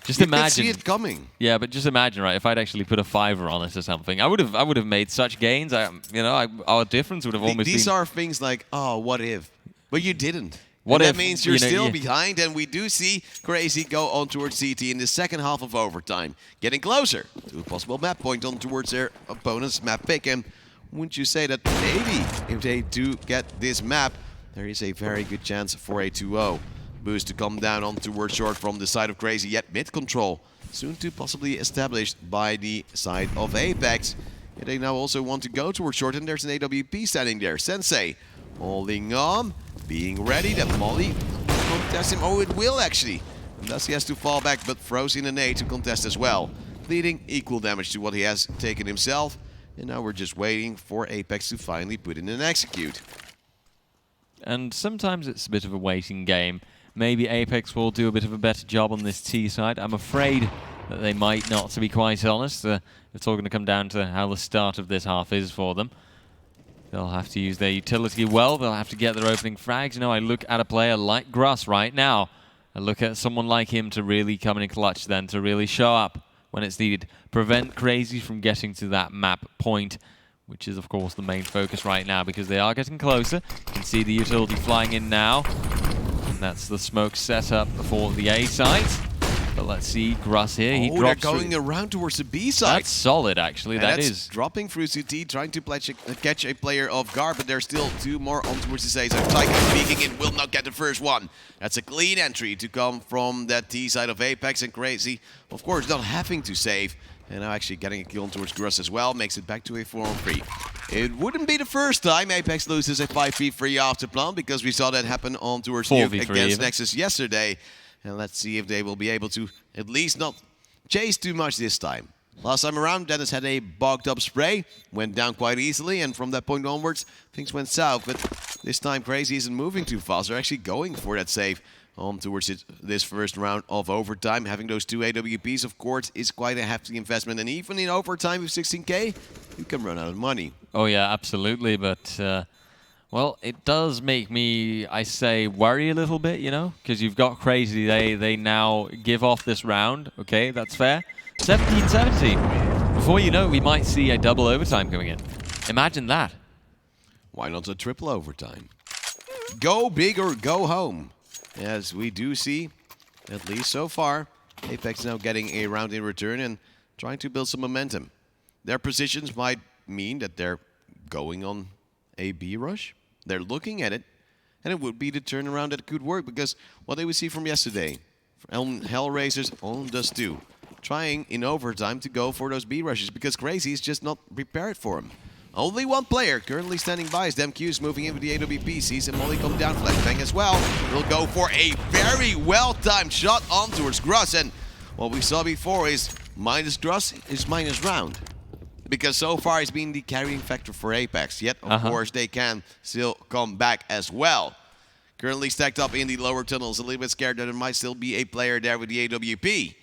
Just imagine. You could see it coming. Yeah, but just imagine, right? If I'd actually put a $5 on it or something, I would have made such gains. Our difference would have almost been. These are things like, oh, what if? But you didn't. What and if, that means you're you know, still behind, and we do see Crazy go on towards CT in the second half of overtime, getting closer to a possible map point on towards their opponent's map pick. And wouldn't you say that maybe if they do get this map, there is a very good chance for a 2-0 boost to come down on towards short from the side of Crazy, yet mid control soon to possibly established by the side of APEKS. Yet they now also want to go towards short, and there's an AWP standing there. Sensei holding on, being ready. That Molly contest him. Oh, it will actually. And thus he has to fall back, but throws in an A to contest as well, leading equal damage to what he has taken himself. And now we're just waiting for APEKS to finally put in an execute. And sometimes it's a bit of a waiting game. Maybe APEKS will do a bit of a better job on this T side. I'm afraid that they might not, to be quite honest. It's all going to come down to how the start of this half is for them. They'll have to use their utility well. They'll have to get their opening frags. You know, I look at a player like Gruss right now. I look at someone like him to really come in clutch then, to really show up when it's needed. Prevent Crazy from getting to that map point, which is, of course, the main focus right now because they are getting closer. You can see the utility flying in now. And that's the smoke set up for the A site. But let's see, Gruss here. He drops they're going through. around towards the B side. That's solid, actually. And that that's is. dropping through CT, trying to catch a player off guard, but there's still 2 more on towards the A side. Psycho peeking in, will not get the first one. That's a clean entry to come from that T side of APEKS, and Crazy, of course, not having to save. And now actually getting a kill towards Gruss as well, makes it back to a 4-on-3. It wouldn't be the first time APEKS loses a 5v3 after plan, because we saw that happen on towards Nuke against even. Nexus yesterday. And let's see if they will be able to at least not chase too much this time. Last time around, Dennis had a bogged up spray, went down quite easily, and from that point onwards, things went south. But this time, Crazy isn't moving too fast. They're actually going for that save on towards this first round of overtime. Having those 2 AWPs, of course, is quite a hefty investment. And even in overtime with 16k, you can run out of money. Oh, yeah, absolutely. But, well, it does make me, I say, worry a little bit, you know, because you've got Crazy. They now give off this round. Okay, that's fair. 17-17. Before you know it, we might see a double overtime coming in. Imagine that. Why not a triple overtime? Go big or go home. As we do see, at least so far, APEKS now getting a round in return and trying to build some momentum. Their positions might mean that they're going on a B rush. They're looking at it, and it would be the turnaround that could work, because what they would see from yesterday, Hellraisers on Dust 2, trying in overtime to go for those B rushes, because Crazy is just not prepared for them. Only one player currently standing by is DemQ's moving in with the AWP. Sees him only come down, flashbang as well. Will go for a very well-timed shot on towards Gruss, and what we saw before is minus Gruss is minus round. Because so far it's been the carrying factor for APEKS. Yet, of course, they can still come back as well. Currently stacked up in the lower tunnels. A little bit scared that there might still be a player there with the AWP.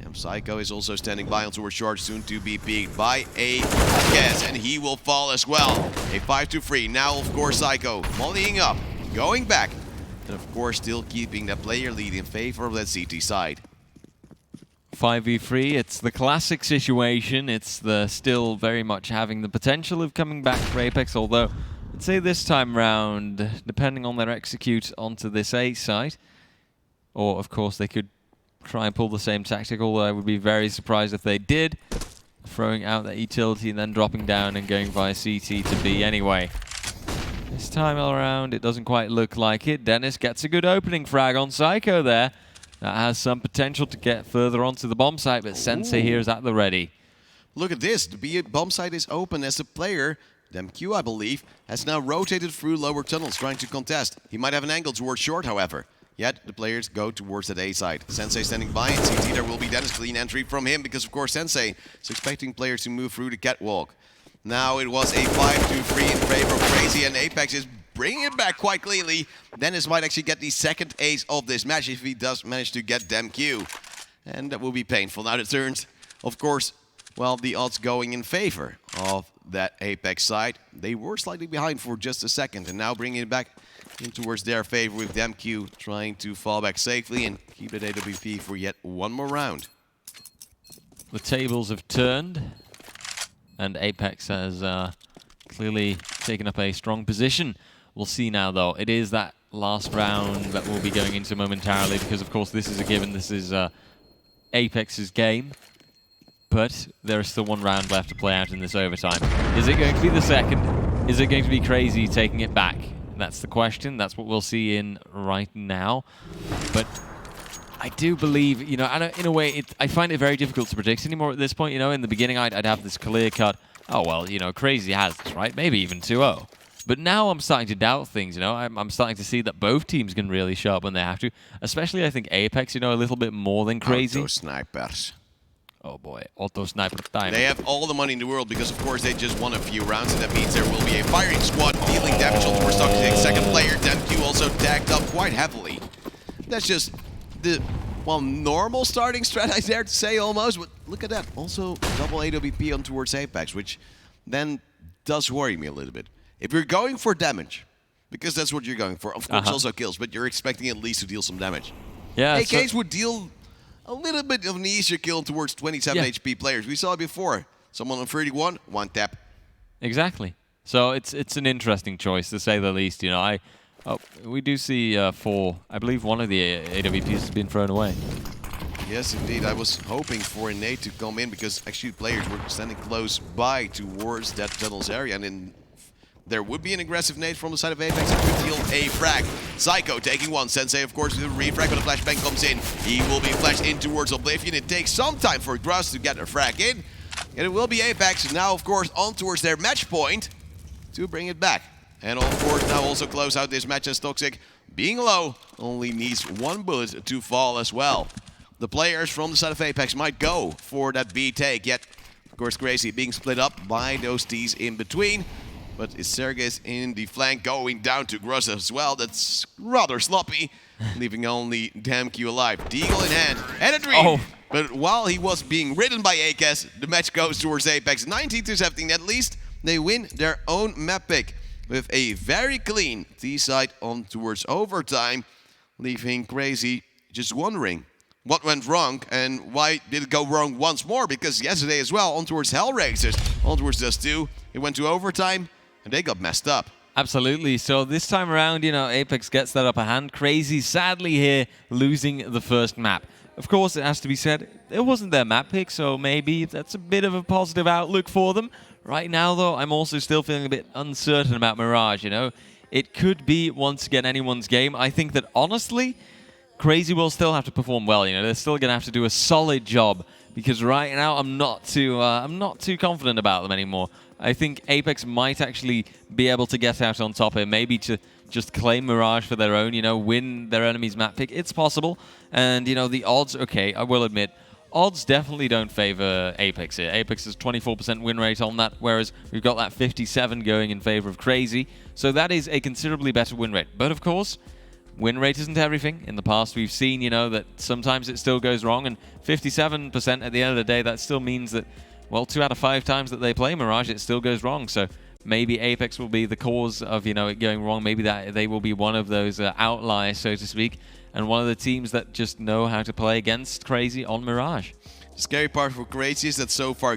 And Psycho is also standing by on towards short, soon to be peeked by a guess. And he will fall as well. A 5-3. Now, of course, Psycho volleying up, going back. And, of course, still keeping that player lead in favor of that CT side. 5v3, it's the classic situation. It's the still very much having the potential of coming back for APEKS, although I'd say this time round, depending on their execute onto this A site, or of course they could try and pull the same tactic, although I would be very surprised if they did, throwing out that utility and then dropping down and going via CT to B anyway. This time around, it doesn't quite look like it. Dennis gets a good opening frag on Psycho there. That has some potential to get further onto the bomb site, but Sensei here is at the ready. Look at this. The B bomb site is open as the player, DemQ I believe, has now rotated through lower tunnels trying to contest. He might have an angle towards short, however. Yet the players go towards that A side. Sensei standing by in CT. There will be Dennis. Clean entry from him because, of course, Sensei is expecting players to move through the catwalk. Now it was a 5-2-3 in favor of Crazy, and APEKS is bringing it back quite cleanly. Dennis might actually get the second ace of this match if he does manage to get DemQ. And that will be painful. Now the turns, of course, well, the odds going in favor of that APEKS side. They were slightly behind for just a second, and now bringing it back in towards their favor with DemQ trying to fall back safely and keep it AWP for yet one more round. The tables have turned, and APEKS has clearly taken up a strong position. We'll see now, though. It is that last round that we'll be going into momentarily because, of course, this is a given. This is APEKS's game. But there is still one round left to play out in this overtime. Is it going to be the second? Is it going to be Crazy taking it back? That's the question. That's what we'll see in right now. But I do believe, you know, in a way, I find it very difficult to predict anymore at this point. You know, in the beginning, I'd have this clear cut. Oh, well, you know, Crazy has this, right? Maybe even 2-0. But now I'm starting to doubt things, you know. I'm starting to see that both teams can really show up when they have to. Especially, I think, APEKS, you know, a little bit more than Crazy. Auto snipers. Oh boy, auto sniper time. They have all the money in the world because, of course, they just won a few rounds, and that means there will be a firing squad dealing damage on towards Toxic. Second player, DemQ, also tagged up quite heavily. That's just the, well, normal starting strat, I dare to say, almost. But look at that. Also, double AWP on towards APEKS, which then does worry me a little bit. If you're going for damage, because that's what you're going for, of course also kills, but you're expecting at least to deal some damage. Yeah, AKs would deal a little bit of an easier kill towards 27 HP players. We saw it before. Someone on 31, one tap. Exactly. So it's an interesting choice, to say the least. You know, we do see 4. I believe one of the AWPs has been thrown away. Yes, indeed. I was hoping for a nade to come in because actually players were standing close by towards that tunnels area, and then there would be an aggressive nade from the side of APEKS and could yield a frag. Psycho taking one. Sensei, of course, with a refrag when the flashbang comes in. He will be flashed in towards Oblivion. It takes some time for Gruz to get a frag in. And it will be APEKS now, of course, on towards their match point to bring it back. And of course, now also close out this match as Toxic, being low, only needs one bullet to fall as well. The players from the side of APEKS might go for that B take, yet, of course, Crazy being split up by those T's in between. But is Sergis in the flank going down to Gruz as well? That's rather sloppy, leaving only DemQ alive. Deagle in hand, and a dream. Oh. But while he was being ridden by AKS, the match goes towards APEKS. 19-17, at least they win their own map pick with a very clean T-side on towards overtime, leaving Crazy just wondering what went wrong and why did it go wrong once more, because yesterday as well, on towards Hellraisers, on towards Dust 2, it went to overtime, and they got messed up. Absolutely. So this time around, you know, APEKS gets that upper hand. Crazy, sadly here, losing the first map. Of course, it has to be said, it wasn't their map pick, so maybe that's a bit of a positive outlook for them. Right now, though, I'm also still feeling a bit uncertain about Mirage, you know. It could be, once again, anyone's game. I think that, honestly, Crazy will still have to perform well, you know. They're still going to have to do a solid job, because right now I'm not too confident about them anymore. I think APEKS might actually be able to get out on top here, maybe to just claim Mirage for their own, you know, win their enemy's map pick. It's possible. And, you know, the odds, okay, I will admit, odds definitely don't favor APEKS here. APEKS has 24% win rate on that, whereas we've got that 57 going in favor of Crazy. So that is a considerably better win rate. But, of course, win rate isn't everything. In the past, we've seen, you know, that sometimes it still goes wrong, and 57% at the end of the day, that still means that, well, 2 out of 5 times that they play Mirage, it still goes wrong. So maybe APEKS will be the cause of, you know, it going wrong. Maybe that they will be one of those outliers, so to speak, and one of the teams that just know how to play against Crazy on Mirage. The scary part for Crazy is that so far